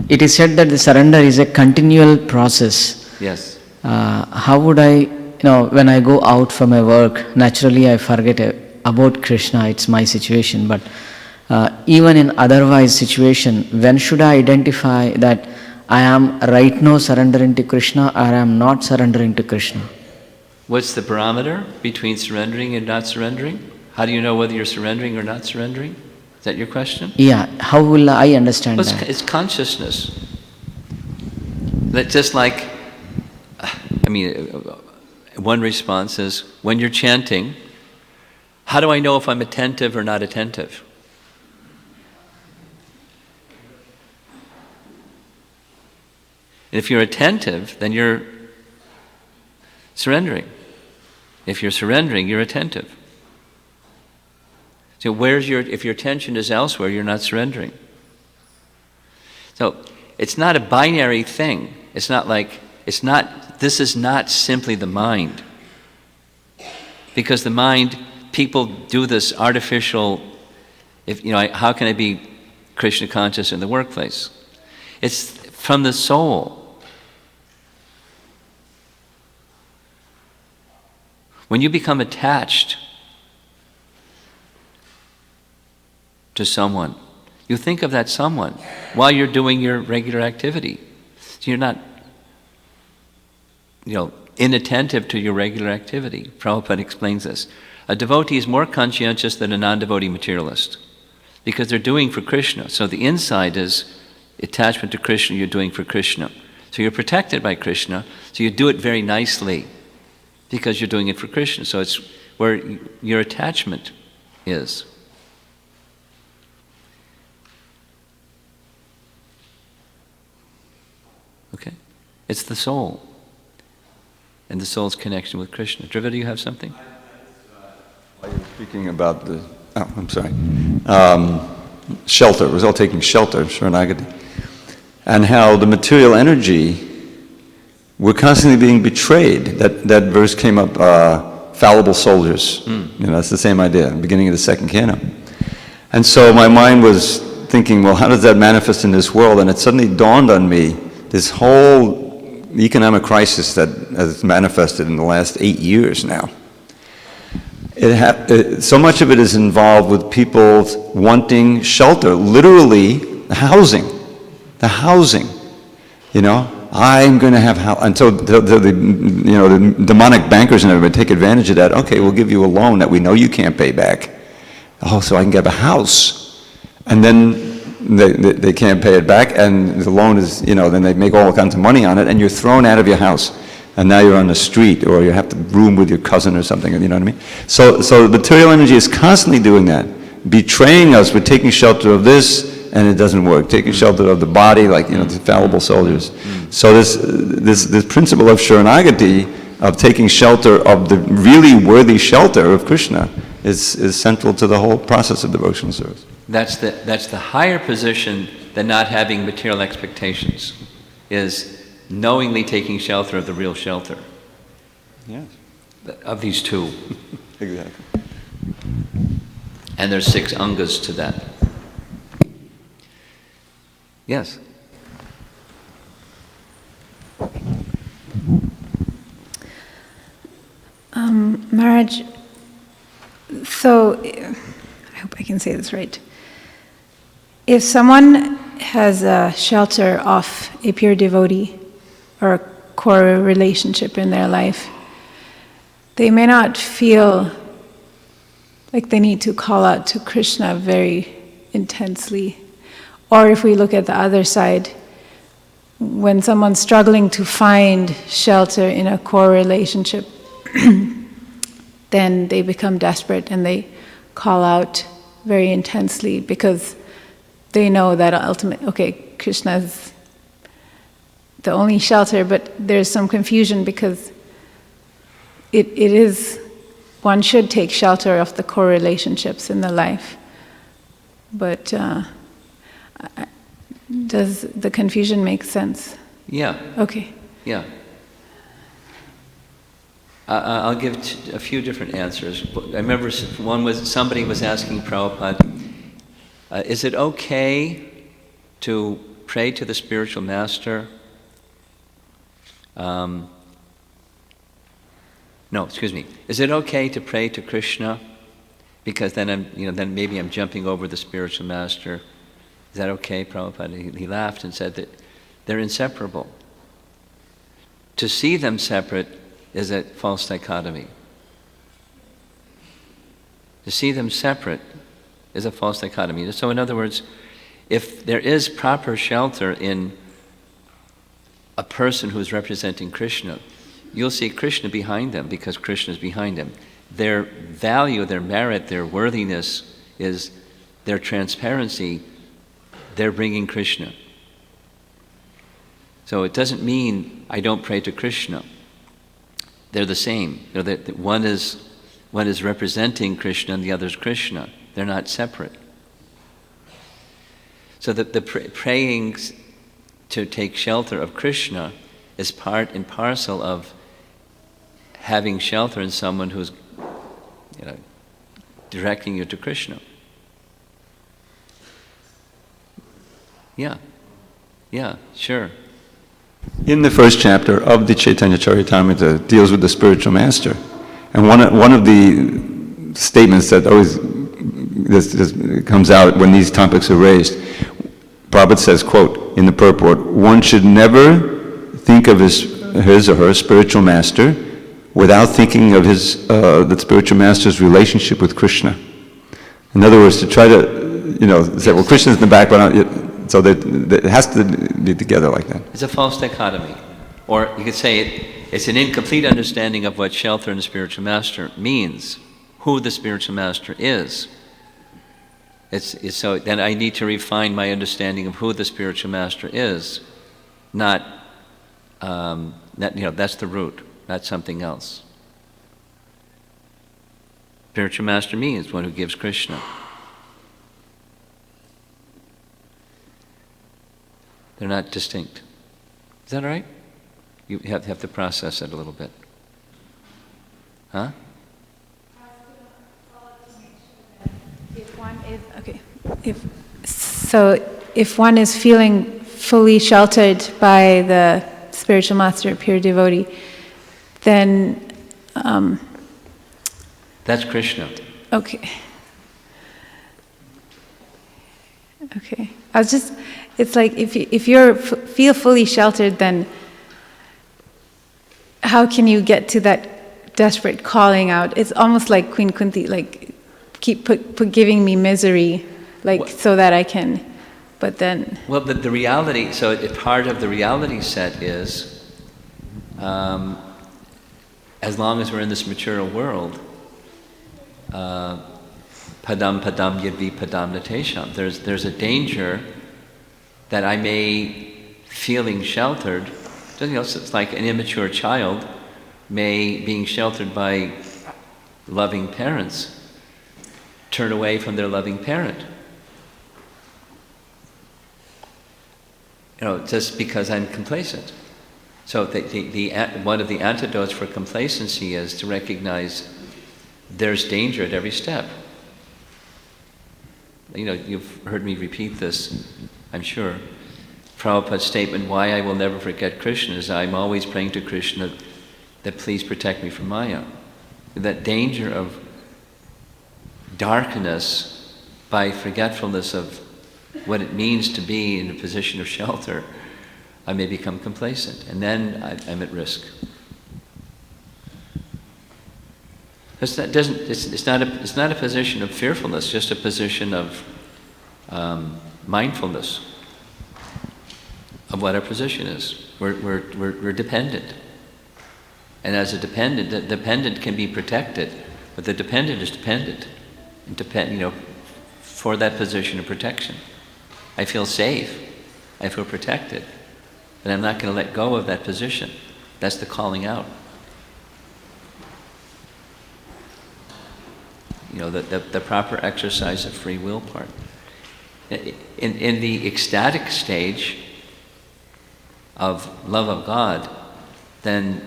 It is said that the surrender is a continual process. Yes. How would I, when I go out for my work, naturally I forget about Krishna, it's my situation. But even in otherwise situation, when should I identify that I am right now surrendering to Krishna or I am not surrendering to Krishna? What's the barometer between surrendering and not surrendering? How do you know whether you're surrendering or not surrendering? Is that your question? Yeah, how will I understand that? It's consciousness. That just like, one response is, when you're chanting, how do I know if I'm attentive or not attentive? And if you're attentive, then you're surrendering. If you're surrendering, you're attentive. So if your attention is elsewhere, you're not surrendering. So it's not a binary thing. This is not simply the mind. Because the mind, people do this artificial, how can I be Krishna conscious in the workplace? It's from the soul. When you become attached to someone, you think of that someone while you're doing your regular activity. So you're not, inattentive to your regular activity. Prabhupada explains this. A devotee is more conscientious than a non-devotee materialist because they're doing for Krishna. So the inside is attachment to Krishna, you're doing for Krishna. So you're protected by Krishna, so you do it very nicely because you're doing it for Krishna. So it's where your attachment is. Okay? It's the soul. And the soul's connection with Krishna. Driva, do you have something? While you're speaking about shelter, it was all taking shelter, Sharanagati. And how the material energy, we're constantly being betrayed. That verse came up, fallible soldiers. That's the same idea, beginning of the second canto. And so my mind was thinking, well, how does that manifest in this world? And it suddenly dawned on me, this whole economic crisis that has manifested in the last 8 years now. So much of it is involved with people wanting shelter, literally the housing. I'm going to have house. Until the demonic bankers and everybody take advantage of that. Okay, we'll give you a loan that we know you can't pay back. Oh, so I can get a house. And then they can't pay it back, and the loan is, then they make all kinds of money on it, and you're thrown out of your house. And now you're on the street, or you have to room with your cousin or something, you know what I mean? So the material energy is constantly doing that, betraying us with taking shelter of this, and it doesn't work. Taking shelter of the body, like, the fallible soldiers. So this principle of Sharanagati, of taking shelter of the really worthy shelter of Krishna, is central to the whole process of devotional service. That's the higher position than not having material expectations, is knowingly taking shelter of the real shelter. Yes. Of these two. Exactly. And there's 6 angas to that. Yes. Maharaj, so I hope I can say this right. If someone has a shelter of a pure devotee or a core relationship in their life, they may not feel like they need to call out to Krishna very intensely. Or if we look at the other side, when someone's struggling to find shelter in a core relationship, then they become desperate and they call out very intensely because they know that ultimately, Krishna's the only shelter, but there's some confusion because it is, one should take shelter of the core relationships in the life. But does the confusion make sense? Yeah. Okay. Yeah. I'll give a few different answers. I remember somebody was asking Prabhupada, is it okay to pray to the spiritual master? No, excuse me. Is it okay to pray to Krishna? Because then then maybe I'm jumping over the spiritual master. Is that okay, Prabhupada? He laughed and said that they're inseparable. To see them separate is a false dichotomy. To see them separate is a false dichotomy. So in other words, if there is proper shelter in a person who is representing Krishna, you'll see Krishna behind them because Krishna is behind them. Their value, their merit, their worthiness is their transparency. They're bringing Krishna. So it doesn't mean I don't pray to Krishna. They're the same. One is representing Krishna and the other is Krishna. They're not separate. So that the praying to take shelter of Krishna is part and parcel of having shelter in someone who's directing you to Krishna. Yeah, sure. In the first chapter of the Chaitanya Charitamrita deals with the spiritual master. And one of the statements that always this comes out when these topics are raised, Prabhupada says, quote, in the purport, one should never think of his or her spiritual master without thinking of the spiritual master's relationship with Krishna. In other words, to try to, say, well, Krishna's in the background, so that it has to be together like that. It's a false dichotomy. Or you could say it's an incomplete understanding of what shelter in the spiritual master means, who the spiritual master is. So then I need to refine my understanding of who the spiritual master is, not that's the root, not something else. Spiritual master means one who gives Krishna. They're not distinct. Is that all right? You have to process it a little bit. Huh? If one is feeling fully sheltered by the spiritual master, pure devotee, then that's Krishna. Okay. It's like if you feel fully sheltered, then how can you get to that desperate calling out? It's almost like Queen Kunti, like keep giving me misery, so that I can. But then. Well, the reality. So part of the reality set is, as long as we're in this material world, padam padam yadvi padam natesham. There's a danger that I may, feeling sheltered, it's like an immature child being sheltered by loving parents, turn away from their loving parent. Just because I'm complacent. So one of the antidotes for complacency is to recognize there's danger at every step. You've heard me repeat this, I'm sure. Prabhupada's statement, why I will never forget Krishna, is I'm always praying to Krishna that please protect me from Maya. That danger of darkness by forgetfulness of what it means to be in a position of shelter, I may become complacent, and then I'm at risk. It's not a position of fearfulness, just a position of mindfulness of what our position is. We're dependent, and as a dependent, the dependent can be protected, but the dependent is dependent, and for that position of protection. I feel safe. I feel protected. And I'm not going to let go of that position. That's the calling out. You know, the proper exercise of free will part. In the ecstatic stage of love of God, then,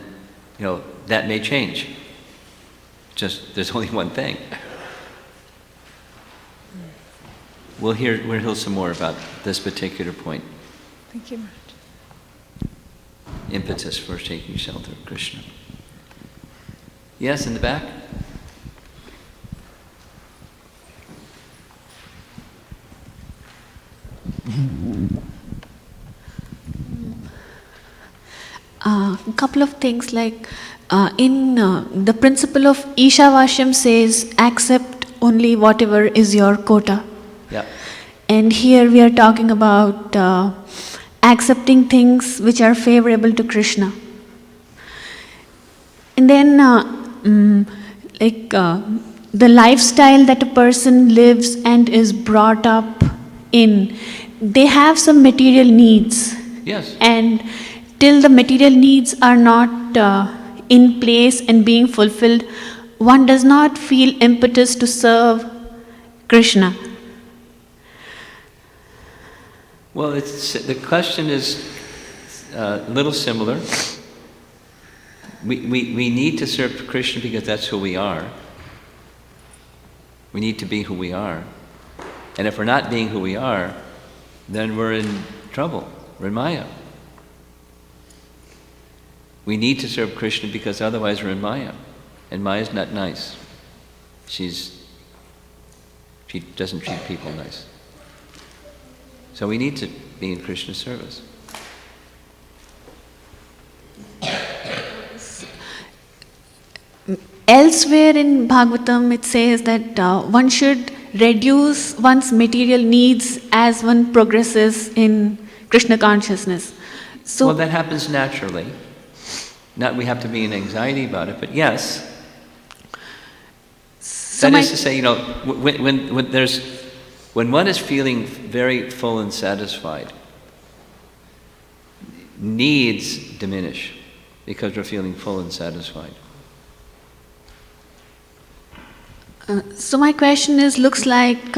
you know, that may change. Just, there's only one thing. We'll hear some more about this particular point. Thank you, Maharaj. Impetus for taking shelter of Krishna. Yes, in the back? A couple of things, like in the principle of Ishavashyam says, accept only whatever is your quota. Yeah. And here we are talking about accepting things which are favorable to Krishna. And then the lifestyle that a person lives and is brought up in, they have some material needs. Yes. And till the material needs are not in place and being fulfilled, one does not feel impetus to serve Krishna. Well, the question is a little similar. We need to serve Krishna because that's who we are. We need to be who we are. And if we're not being who we are, then we're in trouble. We're in Maya. We need to serve Krishna because otherwise we're in Maya. And Maya's not nice. She doesn't treat people nice. So we need to be in Krishna's service. Elsewhere in Bhagavatam, it says that one should reduce one's material needs as one progresses in Krishna consciousness. So, Well, that happens naturally. Not we have to be in anxiety about it, but yes. That is to say, you know, when one is feeling very full and satisfied, needs diminish because we're feeling full and satisfied. So my question is, looks like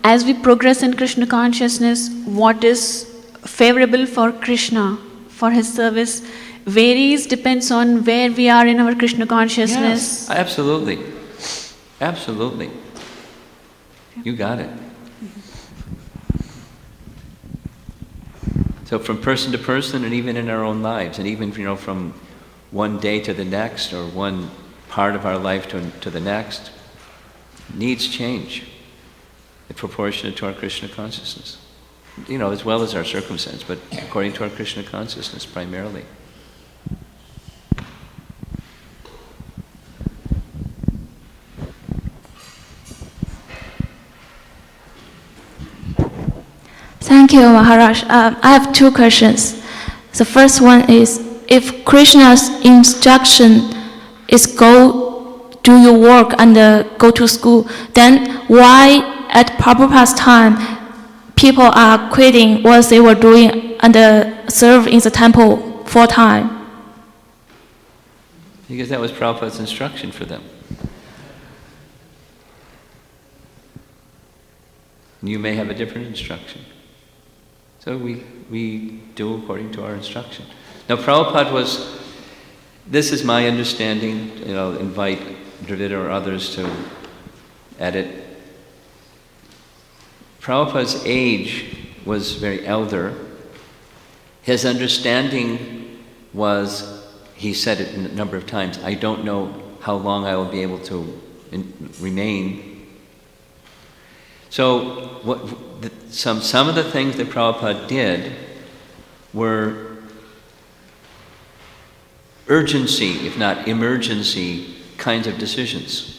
as we progress in Krishna consciousness, what is favorable for Krishna, for his service, varies, depends on where we are in our Krishna consciousness. Yes, absolutely. Absolutely. You got it. So from person to person, and even in our own lives, and even, you know, from one day to the next, or one part of our life to the next, needs change in proportion to our Krishna consciousness. You know, as well as our circumstance, but according to our Krishna consciousness primarily. Thank you, Maharaj. I have two questions. The first one is, if Krishna's instruction is go do your work and go to school, then why at Prabhupada's time people are quitting what they were doing and serve in the temple full time? Because that was Prabhupada's instruction for them. You may have a different instruction. So we do according to our instruction. Now Prabhupada was, this is my understanding, you know, invite Dravida or others to edit. Prabhupada's age was very elder. His understanding was, he said it a number of times, I don't know how long I will be able to remain. So some of the things that Prabhupada did were urgency, if not emergency, kinds of decisions.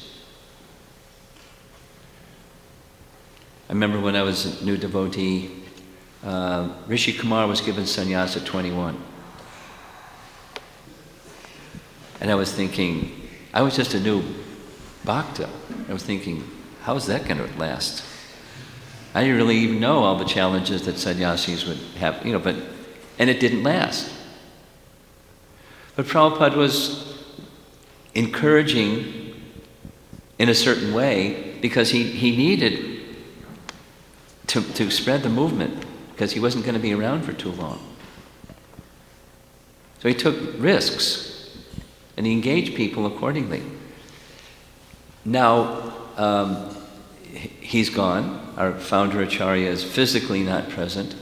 I remember when I was a new devotee, Rishi Kumar was given sannyas at 21. And I was thinking, I was just a new bhakta. I was thinking, how's that going to last? I didn't really even know all the challenges that sannyasis would have, you know, but and it didn't last. But Prabhupada was encouraging in a certain way because he needed to spread the movement because he wasn't going to be around for too long. So he took risks and he engaged people accordingly. Now, he's gone. Our founder Acharya is physically not present.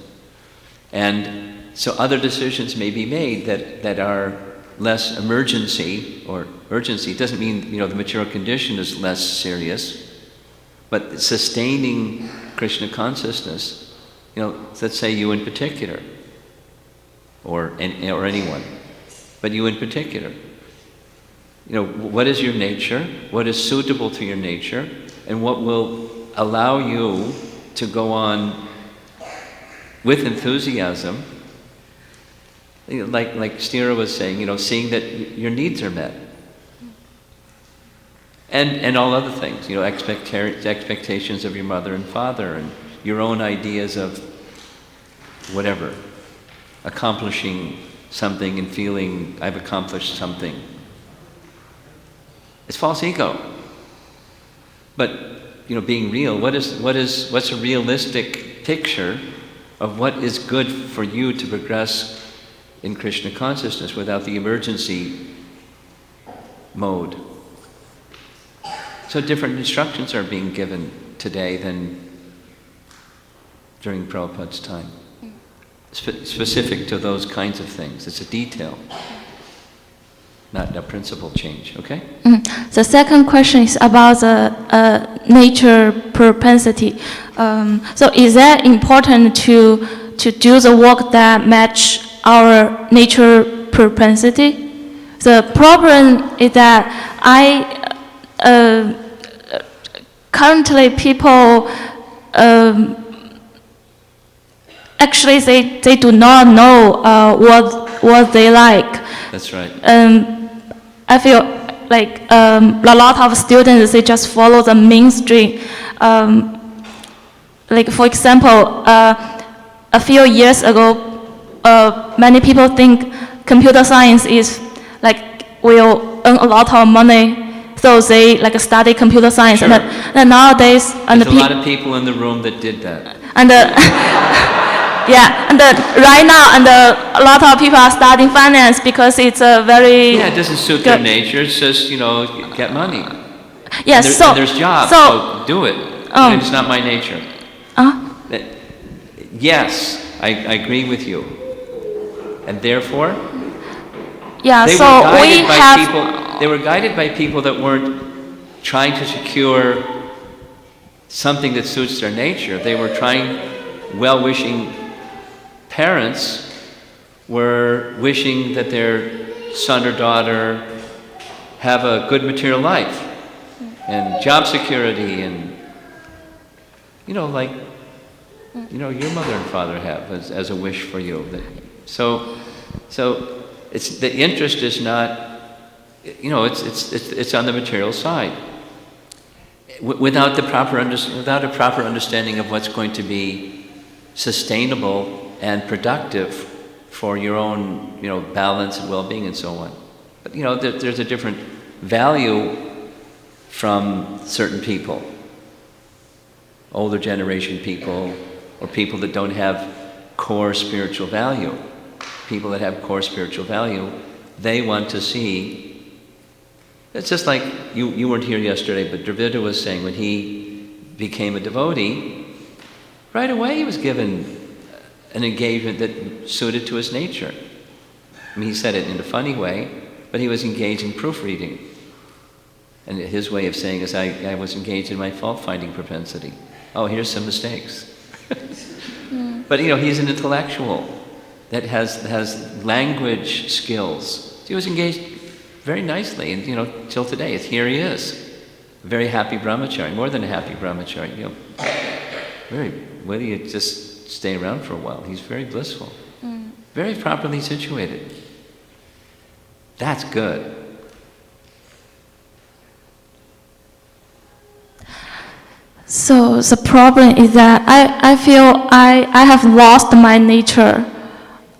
And so other decisions may be made that are less emergency or urgency. It doesn't mean, the material condition is less serious, but sustaining Krishna consciousness, let's say you in particular, or anyone, but you in particular. What is your nature? What is suitable to your nature? And what will allow you to go on with enthusiasm, like Stira was saying, seeing that your needs are met. And all other things, expectations of your mother and father and your own ideas of whatever, accomplishing something and feeling I've accomplished something. It's false ego. But being real, what's a realistic picture of what is good for you to progress in Krishna consciousness without the emergency mode? So different instructions are being given today than during Prabhupada's time. Specific to those kinds of things. It's a detail, not a principle change, okay? The second question is about the nature propensity. So is that important to do the work that match our nature propensity? The problem is that currently people actually they do not know what they like. That's right. I feel like a lot of students, they just follow the mainstream. Like for example, a few years ago, many people think computer science is will earn a lot of money, so they study computer science. Sure. And nowadays, there's a lot of people in the room that did that. And right now, a lot of people are studying finance because it's a very it doesn't suit their nature. It's just get money. Yes, and there's jobs, so do it. And it's not my nature. Yes, I agree with you, and therefore, they were guided by people that weren't trying to secure something that suits their nature. They were trying, well-wishing parents were wishing that their son or daughter have a good material life and job security and your mother and father have as a wish for you. So it's the interest is not, it's on the material side. Without a proper understanding of what's going to be sustainable and productive for your own, balance and well-being and so on. But there's a different value from certain people, older generation people, or people that don't have core spiritual value. People that have core spiritual value, they want to see. It's just like you weren't here yesterday, but Dravida was saying when he became a devotee, right away he was given an engagement that suited to his nature. I mean, he said it in a funny way, but he was engaged in proofreading. And his way of saying is, I was engaged in my fault-finding propensity. Oh, here's some mistakes. But he's an intellectual that has language skills. He was engaged very nicely, and till today, here he is, a very happy brahmachari, more than a happy brahmachari. Whether you just stay around for a while, he's very blissful, very properly situated. That's good. So the problem is that I feel I have lost my nature.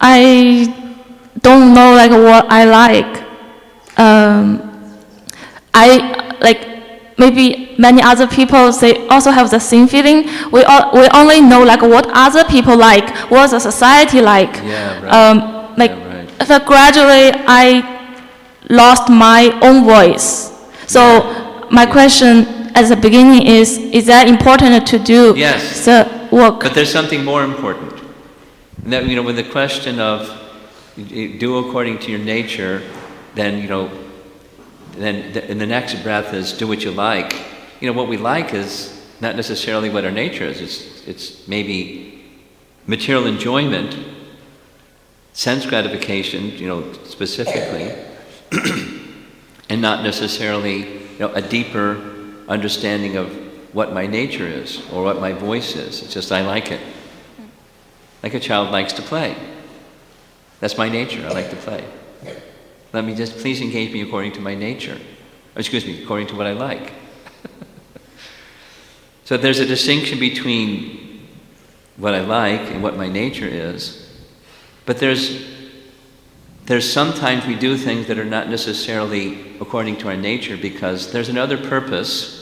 I don't know like what I like. I like maybe many other people they also have the same feeling. We only know like what other people like, what the society like. Yeah, right. Like Yeah, right. so gradually I lost my own voice. So my question at the beginning is that important to do Yes. the work? But there's something more important. And that, with the question of do according to your nature, then, in the next breath is do what you like. What we like is not necessarily what our nature is. It's maybe material enjoyment, sense gratification, specifically, and not necessarily, a deeper understanding of what my nature is or what my voice is. It's just I like it. Like a child likes to play. That's my nature. I like to play. Let me just please engage me according to my nature. According to what I like. So there's a distinction between what I like and what my nature is. But there's sometimes we do things that are not necessarily according to our nature because there's another purpose.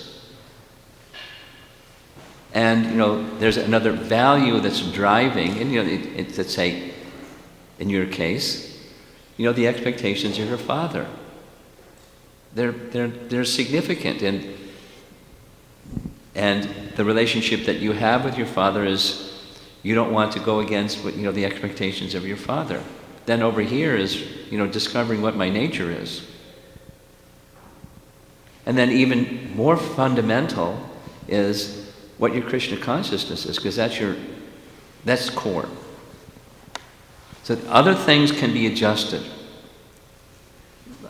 And, there's another value that's driving, and, let's say, in your case, the expectations of your father. They're significant, and the relationship that you have with your father is you don't want to go against what, the expectations of your father. Then over here is, discovering what my nature is. And then even more fundamental is what your Krishna consciousness is, because that's core. So other things can be adjusted.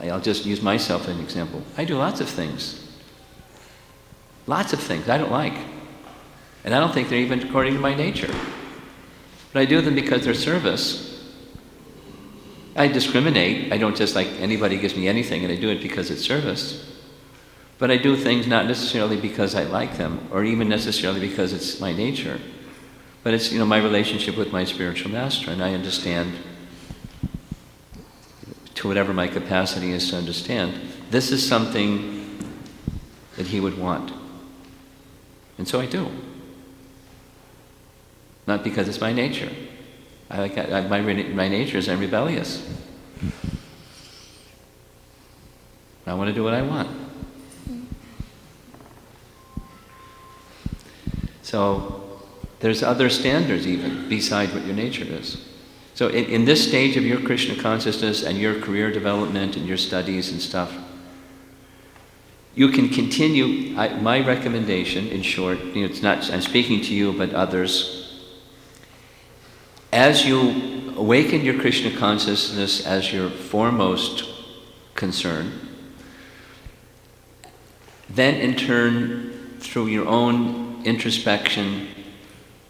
I'll just use myself as an example. I do lots of things. Lots of things I don't like. And I don't think they're even according to my nature. But I do them because they're service. I discriminate. I don't just like anybody gives me anything and I do it because it's service. But I do things not necessarily because I like them, or even necessarily because it's my nature. But it's, my relationship with my spiritual master, and I understand, to whatever my capacity is to understand, this is something that he would want. And so I do. Not because it's my nature. My nature is I'm rebellious. I want to do what I want. So there's other standards even beside what your nature is. So in this stage of your Krishna consciousness and your career development and your studies and stuff, you can continue. My recommendation, in short, it's not I'm speaking to you, but others. As you awaken your Krishna consciousness as your foremost concern, then in turn, through your own introspection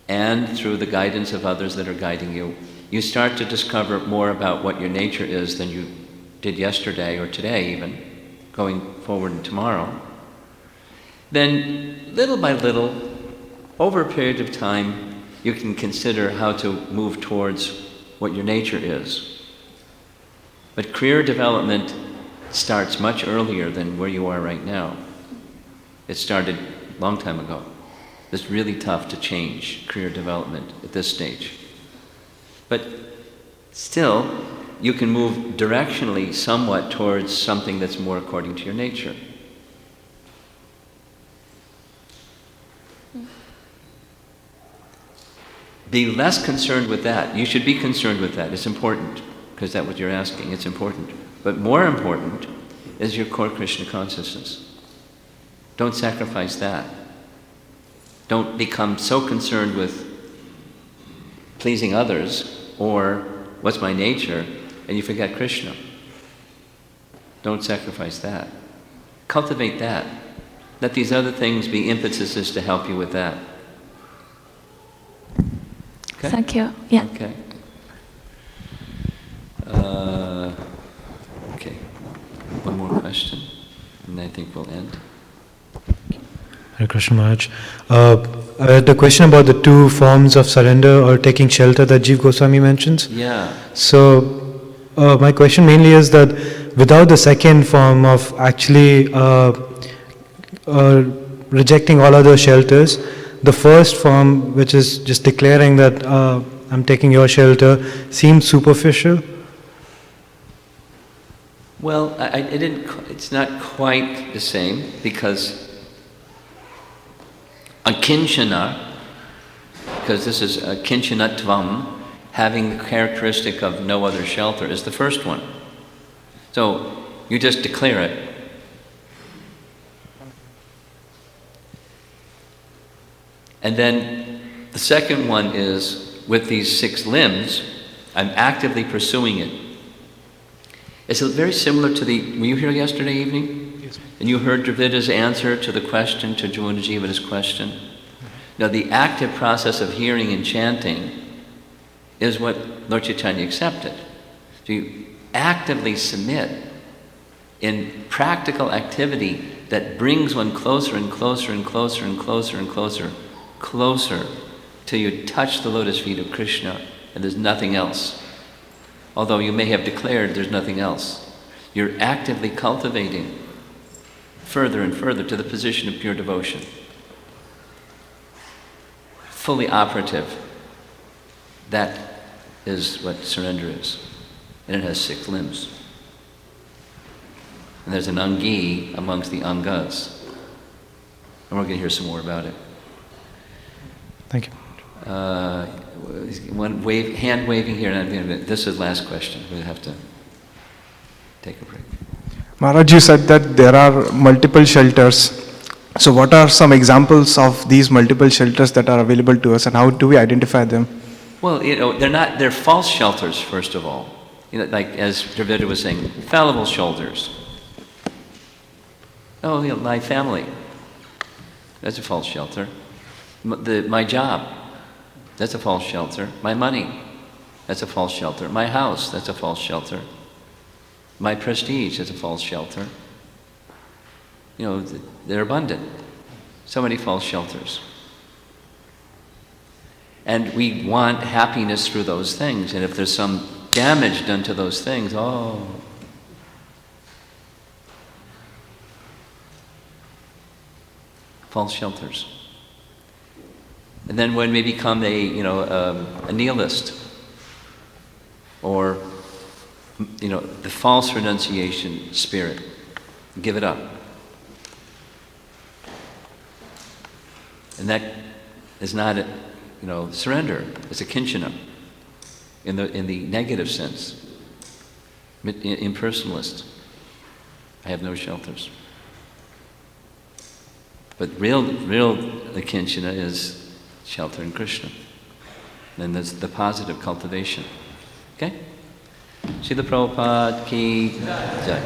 and through the guidance of others that are guiding you, you start to discover more about what your nature is than you did yesterday or today even, going forward and tomorrow. Then, little by little, over a period of time, you can consider how to move towards what your nature is. But career development starts much earlier than where you are right now. It started a long time ago. It's really tough to change career development at this stage. But still, you can move directionally somewhat towards something that's more according to your nature. Be less concerned with that. You should be concerned with that. It's important, because that's what you're asking. It's important. But more important is your core Krishna consciousness. Don't sacrifice that. Don't become so concerned with pleasing others or what's my nature, and you forget Krishna. Don't sacrifice that. Cultivate that. Let these other things be impetuses to help you with that. Okay? Thank you. Yeah. Okay. Okay. One more question, and I think we'll end. Hare Krishna Maharaj. The question about the two forms of surrender or taking shelter that Jiva Goswami mentions. Yeah. So, my question mainly is that without the second form of actually rejecting all other shelters, the first form, which is just declaring that I'm taking your shelter, seems superficial. Well, it's not quite the same, because akinchana, because this is kinchanatvam, having the characteristic of no other shelter, is the first one. So you just declare it. And then the second one is, with these 6 limbs, I'm actively pursuing it. It's very similar to were you here yesterday evening? Yes. And you heard Dravida's answer to the question, to Juna Jivada's question? Now, the active process of hearing and chanting is what Lord Chaitanya accepted. So you actively submit in practical activity that brings one closer and closer and closer and closer and closer, closer, till you touch the lotus feet of Krishna, and there's nothing else. Although you may have declared there's nothing else. You're actively cultivating further and further to the position of pure devotion. Fully operative. That is what surrender is. And it has 6 limbs. And there's an angi amongst the angas. And we're going to hear some more about it. Thank you. One hand waving here, and this is the last question. We'll have to take a break. Maharaj, you said that there are multiple shelters. So what are some examples of these multiple shelters that are available to us, and how do we identify them? Well, they're false shelters, first of all. Like as Dravida was saying, fallible shoulders. Oh, my family. That's a false shelter. My job. That's a false shelter. My money. That's a false shelter. My house. That's a false shelter. My prestige. That's a false shelter. They're abundant. So many false shelters. And we want happiness through those things. And if there's some damage done to those things, false shelters. And then when we become a nihilist, or the false renunciation spirit, give it up. And that is not surrender. It's a kinchana in the negative sense. Impersonalist. I have no shelters. But real kinchana is shelter in Krishna. And there's the positive cultivation. Okay? Srila Prabhupada ki jai.